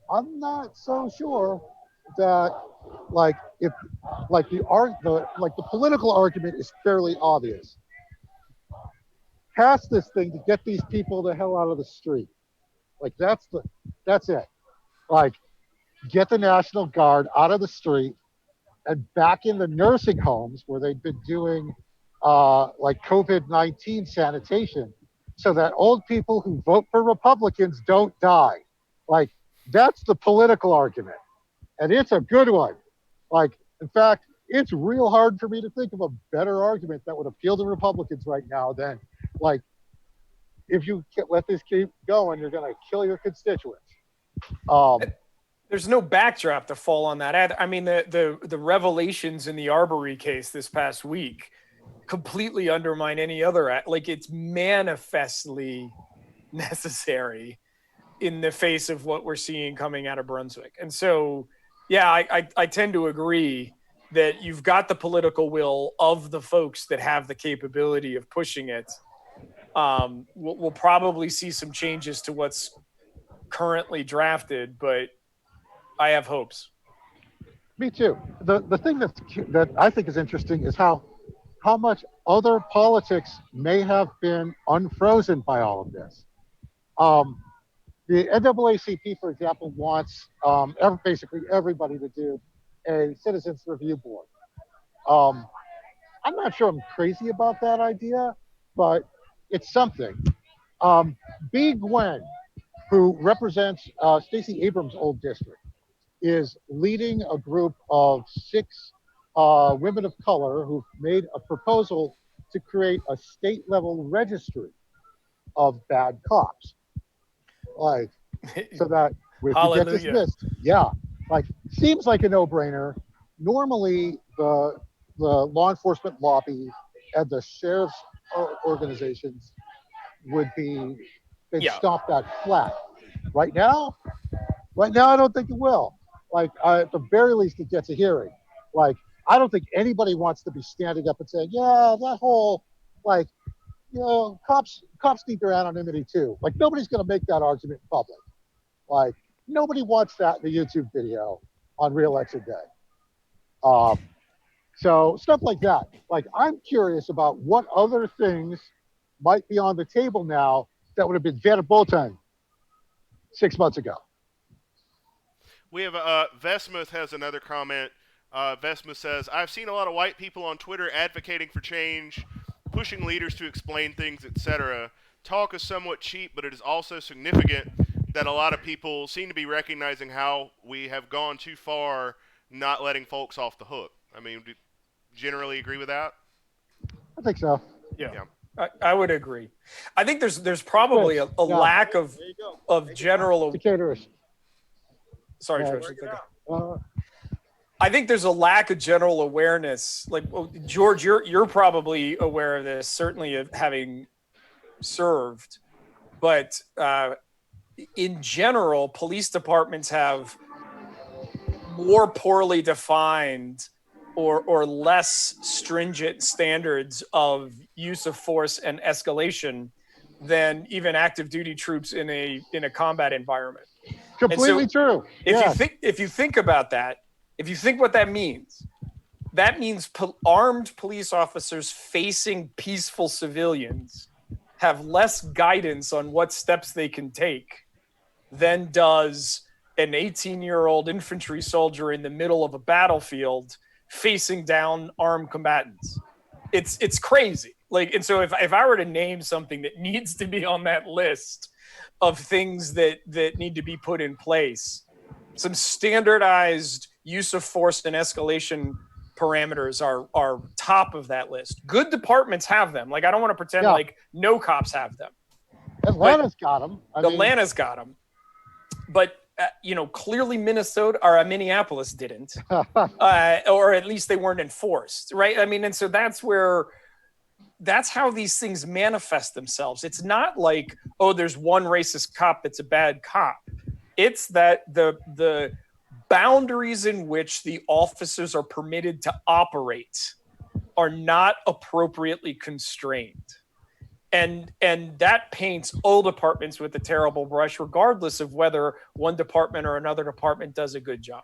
Speaker 3: I'm not so sure that the political argument is fairly obvious. Pass this thing to get these people the hell out of the street. Like that's it. Like get the National Guard out of the street and back in the nursing homes where they've been doing COVID-19 sanitation so that old people who vote for Republicans don't die. Like that's the political argument. And it's a good one. Like, in fact, it's real hard for me to think of a better argument that would appeal to Republicans right now than like, if you let this keep going, you're going to kill your constituents.
Speaker 2: There's no backdrop to fall on that. I mean, the revelations in the Arbery case this past week completely undermine any other. Like, it's manifestly necessary in the face of what we're seeing coming out of Brunswick. And so, yeah, I tend to agree that you've got the political will of the folks that have the capability of pushing it. We'll probably see some changes to what's currently drafted, but I have hopes.
Speaker 3: Me too. The thing that I think is interesting is how much other politics may have been unfrozen by all of this. The NAACP, for example, wants basically everybody to do a citizens review board. I'm not sure I'm crazy about that idea, but it's something. B. Gwen, who represents Stacey Abrams' old district, is leading a group of 6 women of color who've made a proposal to create a state-level registry of bad cops. Like, so that if you get dismissed, seems like a no-brainer. Normally, the law enforcement lobby and the sheriff's organizations they'd stop that flat. Right now, I don't think it will. Like, at the very least, it gets a hearing. Like, I don't think anybody wants to be standing up and saying, yeah, that whole, like, you know, cops need their anonymity too. Like, nobody's going to make that argument in public. Like, nobody wants that in a YouTube video on re-election day. So stuff like that. Like, I'm curious about what other things might be on the table now that would have been verboten 6 months ago.
Speaker 1: We have Vesmuth has another comment. Vesmuth says, I've seen a lot of white people on Twitter advocating for change, pushing leaders to explain things, etc. Talk is somewhat cheap, but it is also significant that a lot of people seem to be recognizing how we have gone too far not letting folks off the hook. I mean, do you generally agree with that?
Speaker 3: I think so.
Speaker 2: Yeah. I would agree. I think there's probably a lack of general.
Speaker 3: Indicators.
Speaker 2: Sorry, George. I think there's a lack of general awareness. Like, George, you're probably aware of this. Certainly, of having served, but in general, police departments have more poorly defined or less stringent standards of use of force and escalation than even active duty troops in a combat environment.
Speaker 3: Completely true.
Speaker 2: If you think about that, if you think what that means armed police officers facing peaceful civilians have less guidance on what steps they can take than does an 18-year-old infantry soldier in the middle of a battlefield facing down armed combatants. It's crazy. And so if I were to name something that needs to be on that list of things that need to be put in place, some standardized use of force and escalation parameters are top of that list. Good departments have them. I don't want to pretend like no cops have them.
Speaker 3: Atlanta's got them.
Speaker 2: Atlanta's got them. But clearly Minneapolis didn't, or at least they weren't enforced, right? And so that's how these things manifest themselves. It's not like, oh, there's one racist cop that's a bad cop. It's that the boundaries in which the officers are permitted to operate are not appropriately constrained. And that paints all departments with a terrible brush, regardless of whether one department or another department does a good job.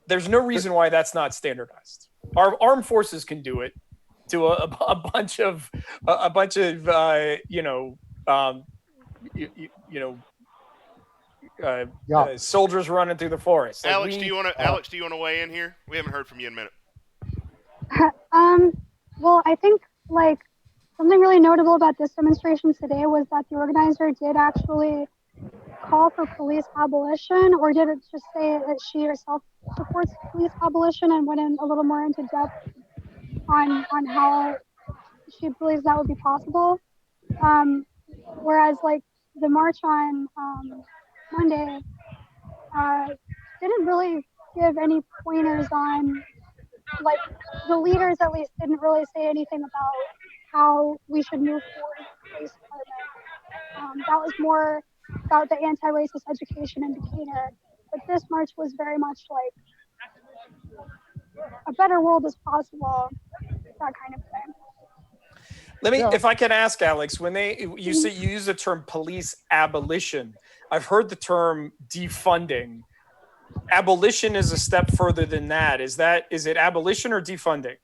Speaker 2: There's no reason why that's not standardized. Our armed forces can do it to a bunch of soldiers running through the forest.
Speaker 1: Alex, do you want to weigh in here? We haven't heard from you in a minute.
Speaker 4: Well, I think something really notable about this demonstration today was that the organizer did actually call for police abolition, or did it just say that she herself supports police abolition, and went in a little more into depth on how she believes that would be possible. Whereas the march on Monday didn't really give any pointers on, the leaders at least didn't really say anything about how we should move forward with the police department. That was more about the anti-racist education in Decatur. But this march was very much a better world is possible, that kind of thing.
Speaker 2: If I can ask, Alex, when you use the term police abolition, I've heard the term defunding. Abolition is a step further than that. Is it abolition or defunding?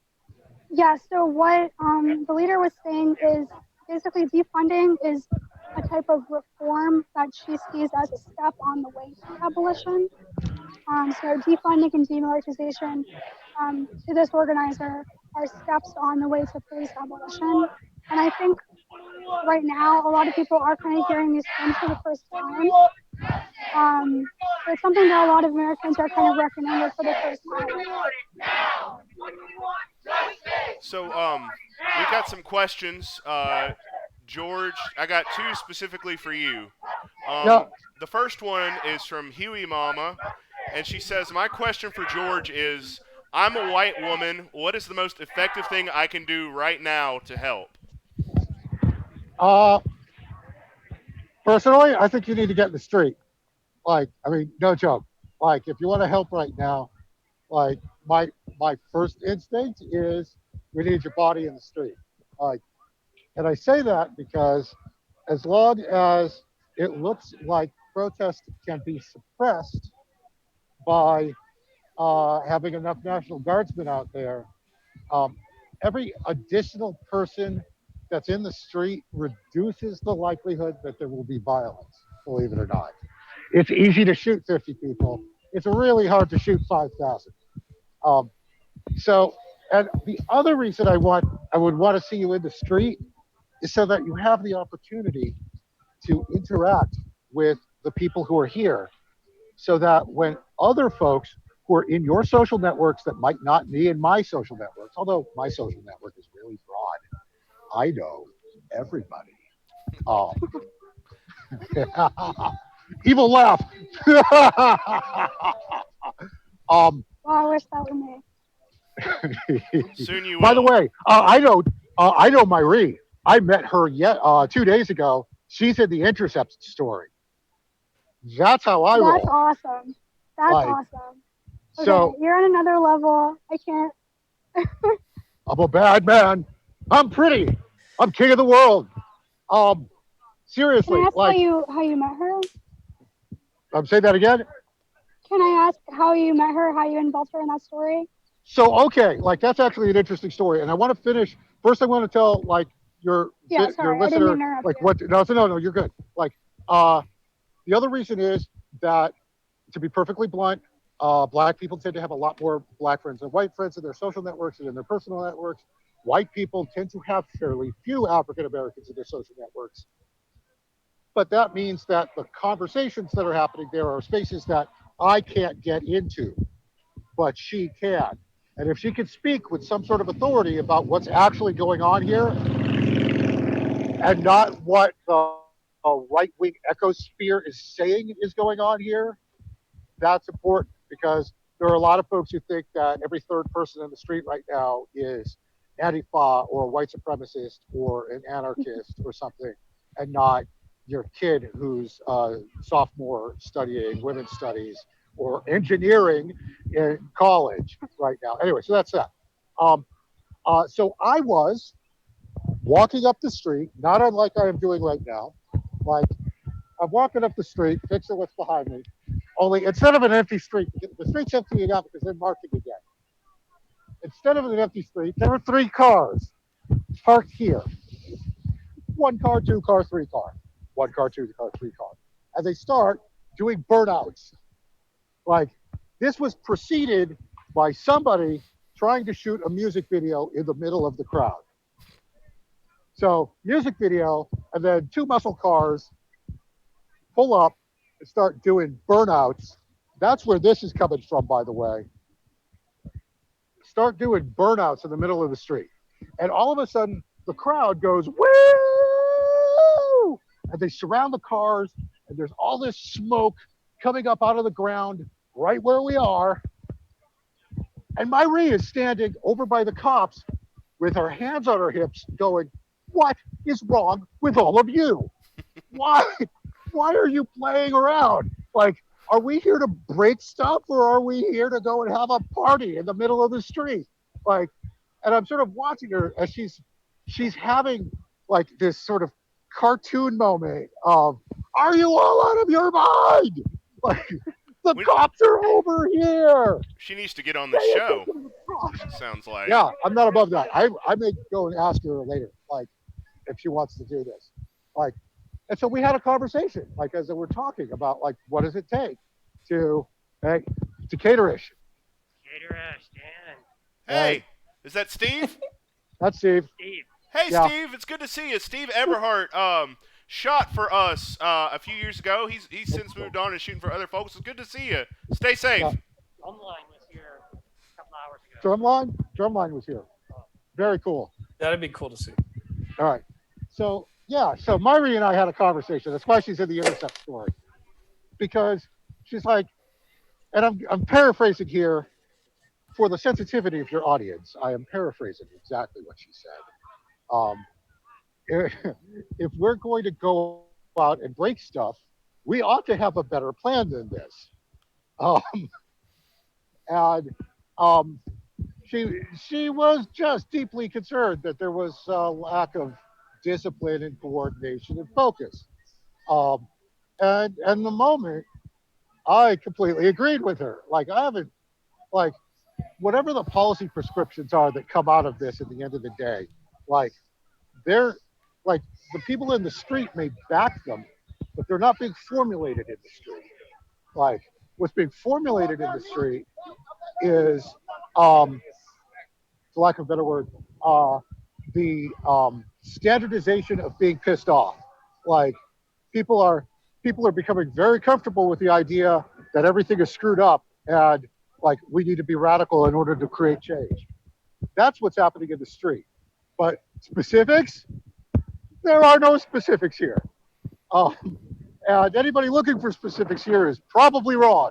Speaker 4: Yeah, so what the leader was saying is basically defunding is a type of reform that she sees as a step on the way to abolition. So defunding and demilitarization to this organizer are steps on the way to police abolition. And I think right now a lot of people are kind of hearing these terms for the first time. It's something that a lot of Americans are kind of reckoning with for the first time.
Speaker 1: So we got some questions. George, I got two specifically for you. The first one is from Huey Mama, and she says, my question for George is, I'm a white woman. What is the most effective thing I can do right now to help?
Speaker 3: Personally, I think you need to get in the street. No joke. If you want to help right now, my first instinct is we need your body in the street. And I say that because as long as it looks like protest can be suppressed by having enough National Guardsmen out there, every additional person that's in the street reduces the likelihood that there will be violence, believe it or not. It's easy to shoot 50 people. It's really hard to shoot 5,000. And the other reason I would want to see you in the street is so that you have the opportunity to interact with the people who are here, so that when other folks who are in your social networks that might not be in my social networks, although my social network is really broad, I know everybody. Evil laugh.
Speaker 4: Well, I wish that were me.
Speaker 1: Soon you will.
Speaker 3: By the way, I know Myrie. I met her yet 2 days ago. She's in the Intercept story. That's how I
Speaker 4: That's
Speaker 3: roll.
Speaker 4: awesome. That's
Speaker 3: Like,
Speaker 4: awesome. Okay,
Speaker 3: so
Speaker 4: you're on another level. I can't.
Speaker 3: I'm a bad man. I'm pretty. I'm king of the world. Um,
Speaker 4: Can I
Speaker 3: seriously,
Speaker 4: ask
Speaker 3: like,
Speaker 4: how you met her?
Speaker 3: say that again.
Speaker 4: Can I ask how you met her? How you involved her in that story?
Speaker 3: So okay, like that's actually an interesting story, and I want to finish. First, I want to tell like
Speaker 4: Yeah,
Speaker 3: your
Speaker 4: sorry, I didn't mean
Speaker 3: listener
Speaker 4: to interrupt
Speaker 3: like
Speaker 4: you.
Speaker 3: what. No, you're good. Like, uh, the other reason is that, to be perfectly blunt, black people tend to have a lot more black friends than white friends in their social networks and in their personal networks. White people tend to have fairly few African Americans in their social networks. But that means that the conversations that are happening there are spaces that I can't get into, but she can. And if she can speak with some sort of authority about what's actually going on here and not what the right wing ecosphere is saying is going on here, that's important because there are a lot of folks who think that every third person in the street right now is Antifa or a white supremacist or an anarchist or something, and not your kid who's a sophomore studying women's studies or engineering in college right now. Anyway, so that's that. Um, so I was walking up the street, not unlike I am doing right now. Like I'm walking up the street, fixing what's behind me. Only instead of an empty street, the street's emptying out because they're marching again. Instead of an empty street, there are 3 cars parked here. 1 car, 2 car, 3 car. 1 car, 2 car, 3 car. And they start doing burnouts. Like this was preceded by somebody trying to shoot a music video in the middle of the crowd. So music video, and then 2 muscle cars pull up and start doing burnouts. That's where this is coming from, by the way. Start doing burnouts in the middle of the street. And all of a sudden, the crowd goes, woo! And they surround the cars, and there's all this smoke coming up out of the ground right where we are. And Myrie is standing over by the cops with her hands on her hips going, what is wrong with all of you? Why? Why are you playing around? Like, are we here to break stuff or are we here to go and have a party in the middle of the street? Like, and I'm sort of watching her as she's having like this sort of cartoon moment of, are you all out of your mind? Like, the cops are over here.
Speaker 1: She needs to get on the show. Sounds like.
Speaker 3: Yeah, I'm not above that. I may go and ask her later, like, if she wants to do this. Like, and so we had a conversation, like as we're talking about, like, what does it take to Caterish?
Speaker 5: Caterish, Dan.
Speaker 1: Hey, is that Steve?
Speaker 3: That's Steve.
Speaker 5: Steve.
Speaker 1: Hey,
Speaker 3: Yeah.
Speaker 1: Steve, it's good to see you. Steve Eberhardt shot for us a few years ago. He's since moved on and shooting for other folks. It's good to see you. Stay safe.
Speaker 3: Yeah.
Speaker 5: Drumline was here a couple hours ago.
Speaker 3: Drumline was here. Very cool.
Speaker 2: That'd be cool to see.
Speaker 3: All right. So yeah, so Myrie and I had a conversation. That's why she's in the Intercept story, because she's like, and I'm paraphrasing here for the sensitivity of your audience. I am paraphrasing exactly what she said. If we're going to go out and break stuff, we ought to have a better plan than this. Um, and she was just deeply concerned that there was a lack of discipline and coordination and focus. And the moment I completely agreed with her. Like I haven't, like whatever the policy prescriptions are that come out of this at the end of the day, like they're like the people in the street may back them, but they're not being formulated in the street. Like what's being formulated in the street is, for lack of a better word, the standardization of being pissed off. Like people are becoming very comfortable with the idea that everything is screwed up and like we need to be radical in order to create change. That's what's happening in the street. But specifics, there are no specifics here. And anybody looking for specifics here is probably wrong.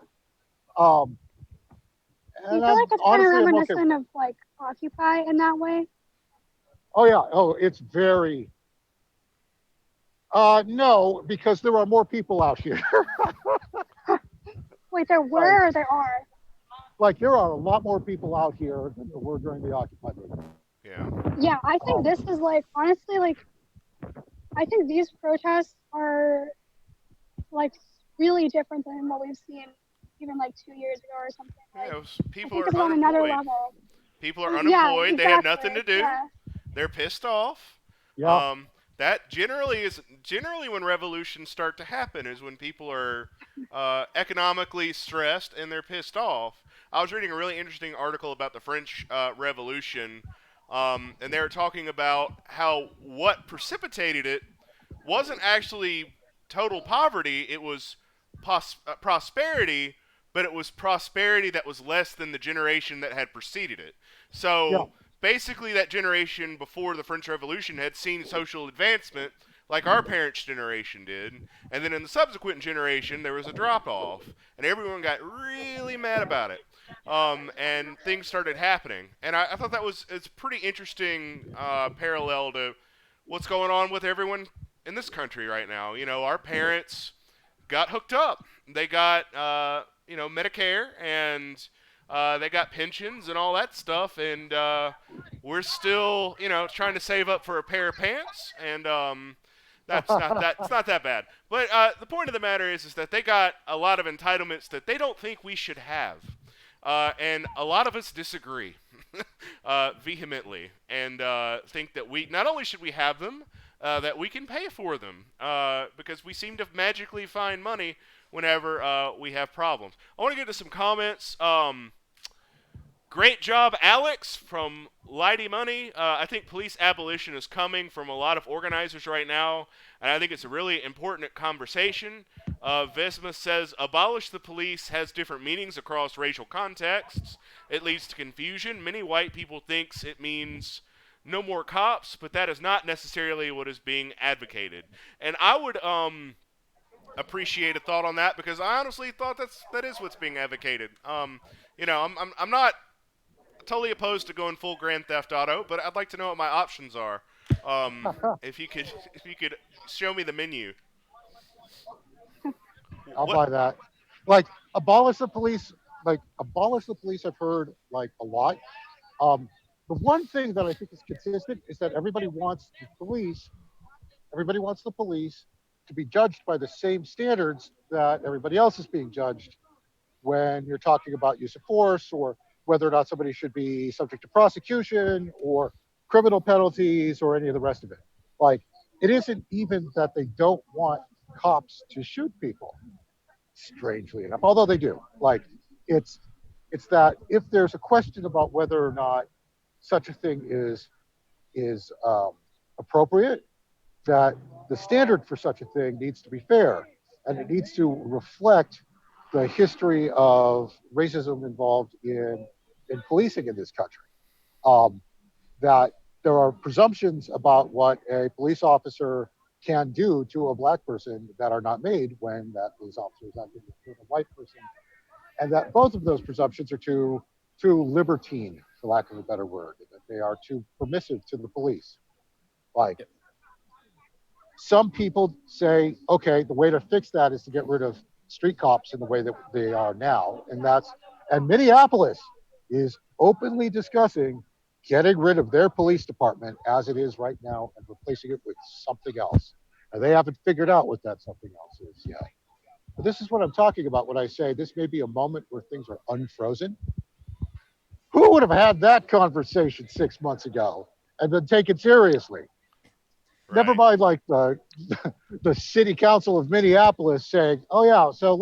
Speaker 4: I
Speaker 3: And
Speaker 4: feel like it's kind of
Speaker 3: honestly, I'm okay.
Speaker 4: reminiscent of like Occupy in that way.
Speaker 3: Oh yeah. Oh, it's very, No, because there are more people out here.
Speaker 4: Wait, there were or there are?
Speaker 3: Like there are a lot more people out here than there were during the Occupy movement.
Speaker 1: Yeah.
Speaker 4: Yeah, I think this is like, honestly, like, I think these protests are like really different than what we've seen even like 2 years ago or something. Like,
Speaker 1: Yeah, people
Speaker 4: I
Speaker 1: are
Speaker 4: think it's on another
Speaker 1: unemployed.
Speaker 4: level.
Speaker 1: People are
Speaker 4: Yeah,
Speaker 1: unemployed. They have nothing to do.
Speaker 4: Yeah.
Speaker 1: They're pissed off.
Speaker 3: Yeah.
Speaker 1: That generally when revolutions start to happen is when people are economically stressed and they're pissed off. I was reading a really interesting article about the French Revolution, and they were talking about how what precipitated it wasn't actually total poverty. It was prosperity, but it was prosperity that was less than the generation that had preceded it. So basically, that generation before the French Revolution had seen social advancement like our parents' generation did, and then in the subsequent generation, there was a drop-off, and everyone got really mad about it, and things started happening. And I thought it's pretty interesting parallel to what's going on with everyone in this country right now. You know, our parents got hooked up. They got, Medicare, and they got pensions and all that stuff, and we're still, trying to save up for a pair of pants, and it's not that bad. But the point of the matter is that they got a lot of entitlements that they don't think we should have, and a lot of us disagree vehemently, and think that we not only should we have them, that we can pay for them, because we seem to magically find money whenever we have problems. I want to get to some comments. Great job, Alex, from Lighty Money. I think police abolition is coming from a lot of organizers right now, and I think it's a really important conversation. Vesma says, abolish the police has different meanings across racial contexts. It leads to confusion. Many white people thinks it means no more cops, but that is not necessarily what is being advocated. And I would appreciate a thought on that, because I honestly thought that is what's being advocated. I'm not totally opposed to going full Grand Theft Auto, but I'd like to know what my options are. If you could show me the menu.
Speaker 3: I'll buy that. Like abolish the police. I've heard like a lot. The one thing that I think is consistent is that everybody wants the police to be judged by the same standards that everybody else is being judged when you're talking about use of force, or whether or not somebody should be subject to prosecution or criminal penalties or any of the rest of it. Like, it isn't even that they don't want cops to shoot people, strangely enough, although they do. Like, it's that if there's a question about whether or not such a thing is appropriate, that the standard for such a thing needs to be fair, and it needs to reflect the history of racism involved in policing in this country. That there are presumptions about what a police officer can do to a black person that are not made when that police officer is acting with a white person, and that both of those presumptions are too libertine, for lack of a better word, that they are too permissive to the police. Like, some people say, okay, the way to fix that is to get rid of street cops in the way that they are now, and Minneapolis is openly discussing getting rid of their police department as it is right now and replacing it with something else. And they haven't figured out what that something else is yet. But this is what I'm talking about when I say this may be a moment where things are unfrozen. Who would have had that conversation 6 months ago and been taken seriously? Right. Never mind, like the city council of Minneapolis saying, "Oh yeah, so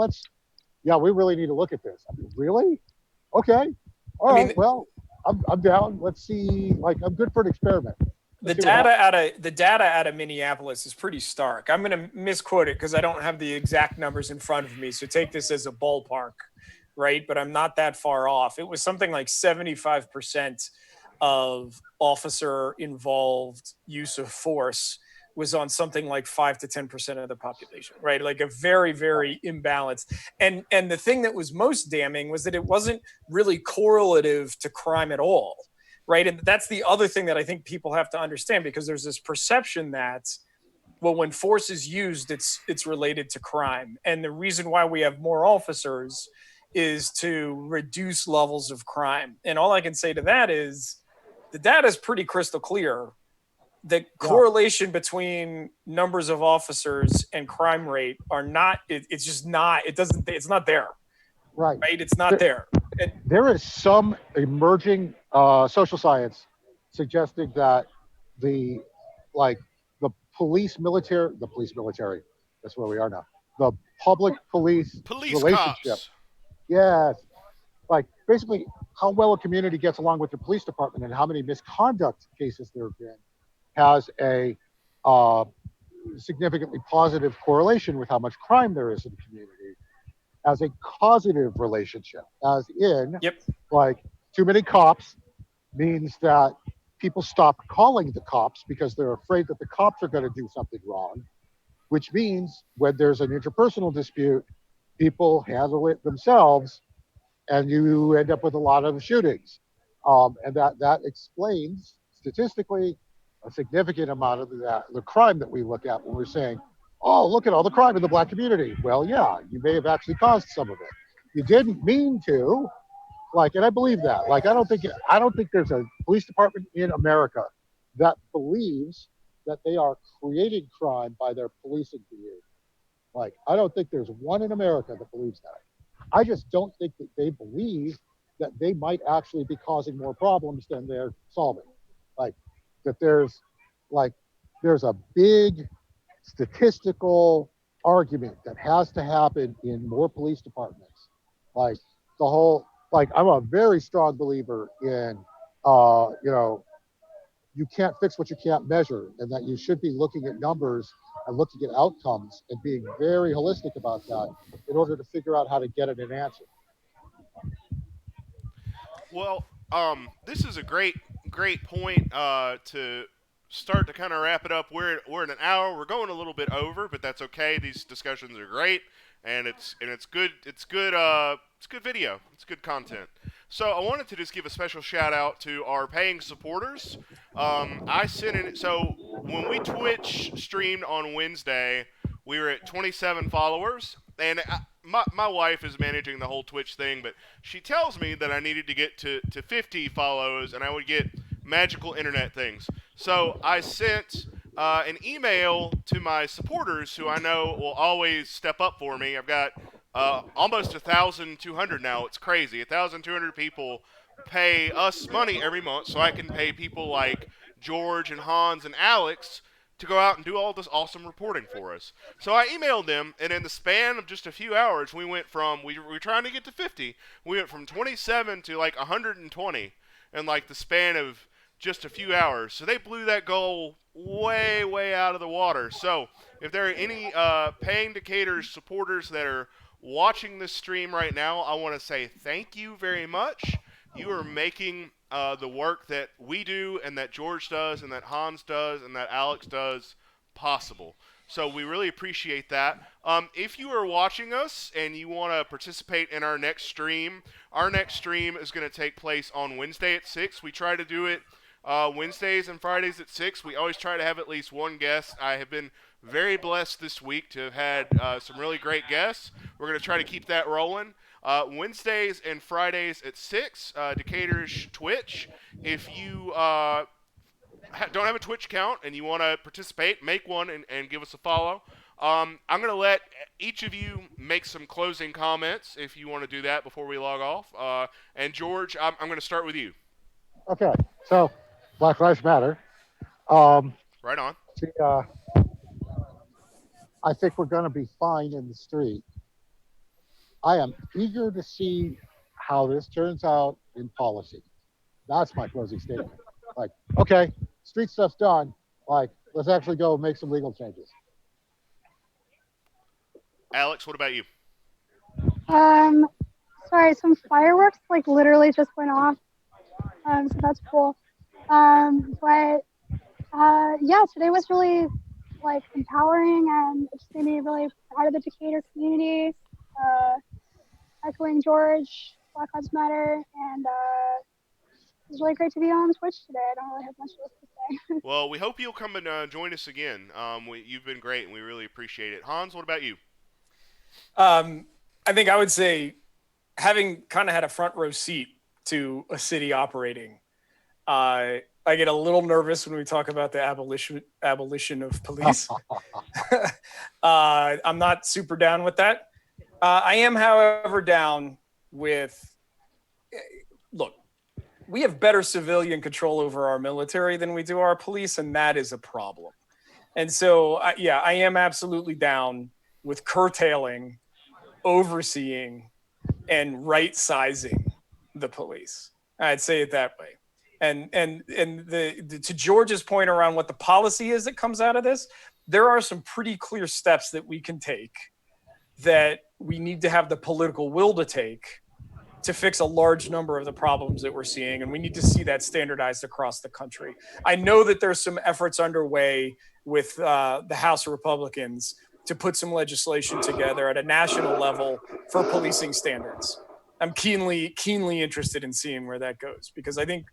Speaker 3: we really need to look at this." I mean, really? Okay, all right. Well, I'm down. Let's see. Like, I'm good for an experiment.
Speaker 2: The data out of Minneapolis is pretty stark. I'm going to misquote it because I don't have the exact numbers in front of me. So take this as a ballpark, right? But I'm not that far off. It was something like 75% of officer-involved use of force was on something like 5 to 10% of the population, right? Like a very, very imbalanced. And the thing that was most damning was that it wasn't really correlative to crime at all, right? And that's the other thing that I think people have to understand, because there's this perception that well, when force is used, it's related to crime. And the reason why we have more officers is to reduce levels of crime. And all I can say to that is the data is pretty crystal clear. The correlation between numbers of officers and crime rate are not, it's just not, it's not there.
Speaker 3: Right.
Speaker 2: It's not there.
Speaker 3: There is some emerging social science suggesting that the police military, that's where we are now, the public police relationship.
Speaker 1: Cops.
Speaker 3: Yes. Like basically how well a community gets along with the police department and how many misconduct cases there have been has a significantly positive correlation with how much crime there is in the community as a causative relationship, as in, like too many cops means that people stop calling the cops because they're afraid that the cops are going to do something wrong, which means when there's an interpersonal dispute, people handle it themselves and you end up with a lot of shootings. And that explains statistically a significant amount of the crime that we look at when we're saying, oh, look at all the crime in the Black community. Well, yeah, you may have actually caused some of it. You didn't mean to, and I believe that. I don't think there's a police department in America that believes that they are creating crime by their policing behavior. I don't think there's one in America that believes that. I just don't think that they believe that they might actually be causing more problems than they're solving. That there's a big statistical argument that has to happen in more police departments. I'm a very strong believer in, you can't fix what you can't measure, and that you should be looking at numbers and looking at outcomes and being very holistic about that in order to figure out how to get at an answer.
Speaker 1: Well, this is a great point to start to kind of wrap it up. We're at an hour. We're going a little bit over, but that's okay. These discussions are great, and it's good. It's good video. It's good content. So I wanted to just give a special shout out to our paying supporters. I sent in. So when we Twitch streamed on Wednesday, we were at 27 followers, and my wife is managing the whole Twitch thing, but she tells me that I needed to get to 50 follows, and I would get magical internet things. So I sent an email to my supporters who I know will always step up for me. I've got almost 1,200 now. It's crazy. 1,200 people pay us money every month so I can pay people like George and Hans and Alex to go out and do all this awesome reporting for us. So I emailed them, and in the span of just a few hours, we went from, we were trying to get to 50, we went from 27 to 120 in the span of just a few hours. So they blew that goal way, way out of the water. So if there are any paying Decatur supporters that are watching this stream right now, I want to say thank you very much. You are making the work that we do and that George does and that Hans does and that Alex does possible. So we really appreciate that. If you are watching us and you want to participate in our next stream is going to take place on Wednesday at 6. We try to do it Wednesdays and Fridays at 6. We always try to have at least one guest. I have been very blessed this week to have had some really great guests. We're going to try to keep that rolling. Wednesdays and Fridays at 6, Decatur's Twitch. If you don't have a Twitch account and you want to participate, make one and give us a follow. I'm going to let each of you make some closing comments if you want to do that before we log off. And George, I'm going to start with you.
Speaker 3: Okay, so Black Lives Matter.
Speaker 1: Right on.
Speaker 3: I think we're going to be fine in the street. I am eager to see how this turns out in policy. That's my closing statement. Okay, street stuff's done. Let's actually go make some legal changes.
Speaker 2: Alex, what about you?
Speaker 4: Sorry, some fireworks literally just went off. So that's cool. But yeah, today was really empowering, and it just made me really proud of the Decatur community. Echoing George, Black Lives Matter, and it was really great to be on Twitch today. I don't really have much else to say.
Speaker 1: Well, we hope you'll come and join us again. You've been great, and we really appreciate it. Hans, what about you?
Speaker 2: I think I would say, having kind of had a front row seat to a city operating, I get a little nervous when we talk about the abolition of police. I'm not super down with that. I am, however, down with, look, we have better civilian control over our military than we do our police, and that is a problem. And so, I am absolutely down with curtailing, overseeing, and right-sizing the police. I'd say it that way. And the to George's point around what the policy is that comes out of this, there are some pretty clear steps that we can take that we need to have the political will to take to fix a large number of the problems that we're seeing. And we need to see that standardized across the country. I know that there's some efforts underway with the House of Republicans to put some legislation together at a national level for policing standards. I'm keenly interested in seeing where that goes, because I think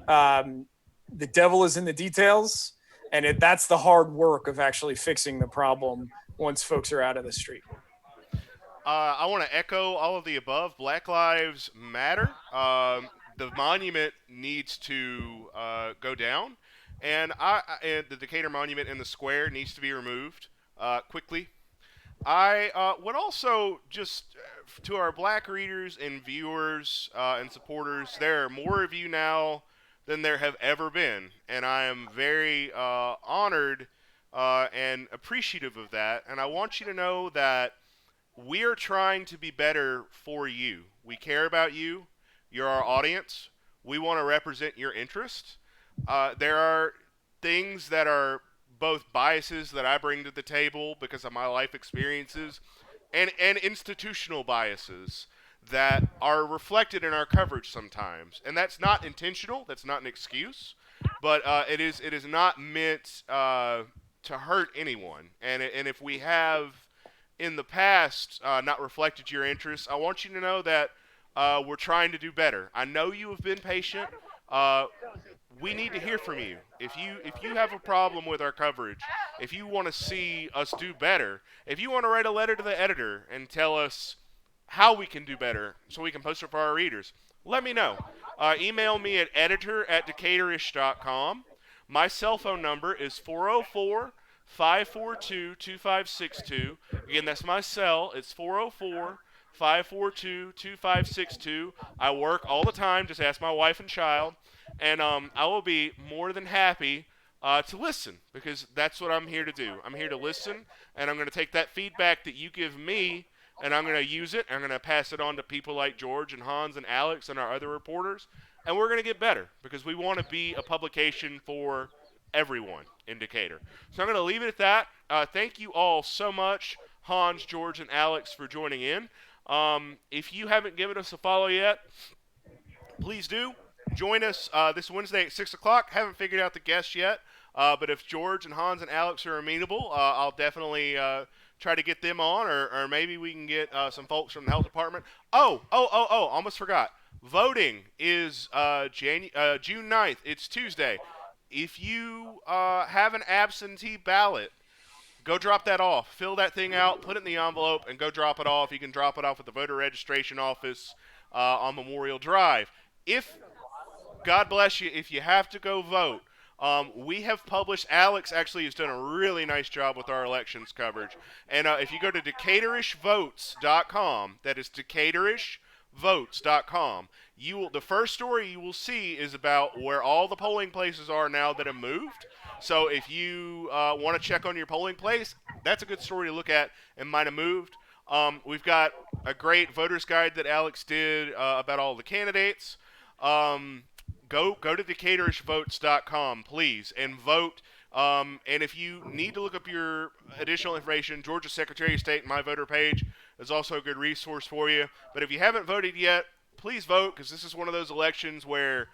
Speaker 2: the devil is in the details, and that's the hard work of actually fixing the problem once folks are out of the street.
Speaker 1: I want to echo all of the above. Black Lives Matter. The monument needs to go down, and the Decatur Monument in the square needs to be removed quickly. I would also just, to our black readers and viewers and supporters, there are more of you now than there have ever been, and I am very honored and appreciative of that. And I want you to know that we are trying to be better for you. We care about you. You're our audience. We want to represent your interests. There are things that are both biases that I bring to the table because of my life experiences, and institutional biases that are reflected in our coverage sometimes. And that's not intentional. That's not an excuse. But it is not meant to hurt anyone. And if we have in the past not reflected your interests, I want you to know that we're trying to do better. I know you have been patient. We need to hear from you. If you have a problem with our coverage, if you want to see us do better, if you want to write a letter to the editor and tell us how we can do better so we can post it for our readers, let me know. Email me at editor@decatorish.com. My cell phone number is 404-542-2562. Again, that's my cell. It's 404-542-2562. I work all the time. Just ask my wife and child. And I will be more than happy to listen, because that's what I'm here to do. I'm here to listen, and I'm going to take that feedback that you give me, and I'm going to use it. I'm going to pass it on to people like George and Hans and Alex and our other reporters, and we're going to get better, because we want to be a publication for everyone in Decatur. So I'm going to leave it at that. Thank you all so much, Hans, George, and Alex, for joining in. If you haven't given us a follow yet, please do. Join us this Wednesday at 6 o'clock. Haven't figured out the guests yet, but if George and Hans and Alex are amenable, I'll definitely try to get them on, or maybe we can get some folks from the health department. Almost forgot. Voting is June 9th. It's Tuesday. If you have an absentee ballot, go drop that off. Fill that thing out, put it in the envelope, and go drop it off. You can drop it off at the voter registration office on Memorial Drive. God bless you, if you have to go vote, we have published, Alex actually has done a really nice job with our elections coverage. And if you go to decaturishvotes.com, that is decaturishvotes.com, the first story you will see is about where all the polling places are now that have moved. So if you want to check on your polling place, that's a good story to look at and might have moved. We've got a great voter's guide that Alex did about all the candidates. Go to decaturishvotes.com, please, and vote. And if you need to look up your additional information, Georgia's Secretary of State, My Voter page, is also a good resource for you. But if you haven't voted yet, please vote, because this is one of those elections where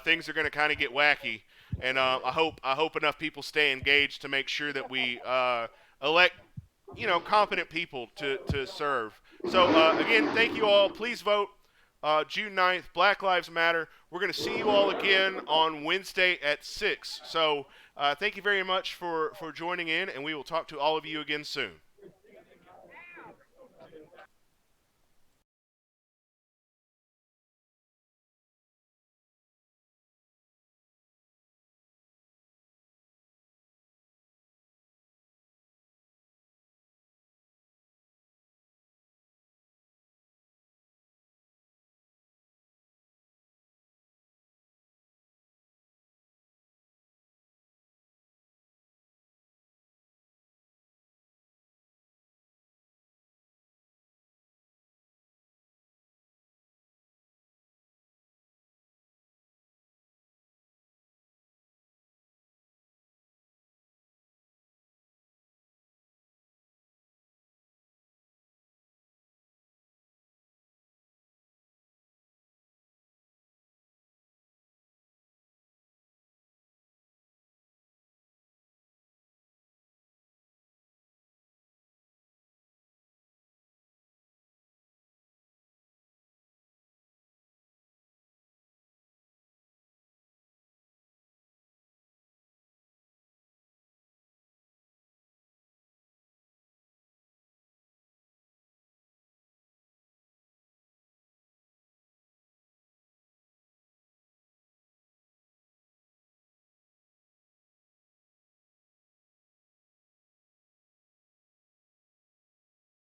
Speaker 1: things are going to kind of get wacky. And I hope enough people stay engaged to make sure that we elect, competent people to serve. So again, thank you all. Please vote. June 9th, Black Lives Matter. We're going to see you all again on Wednesday at 6. So thank you very much for joining in, and we will talk to all of you again soon.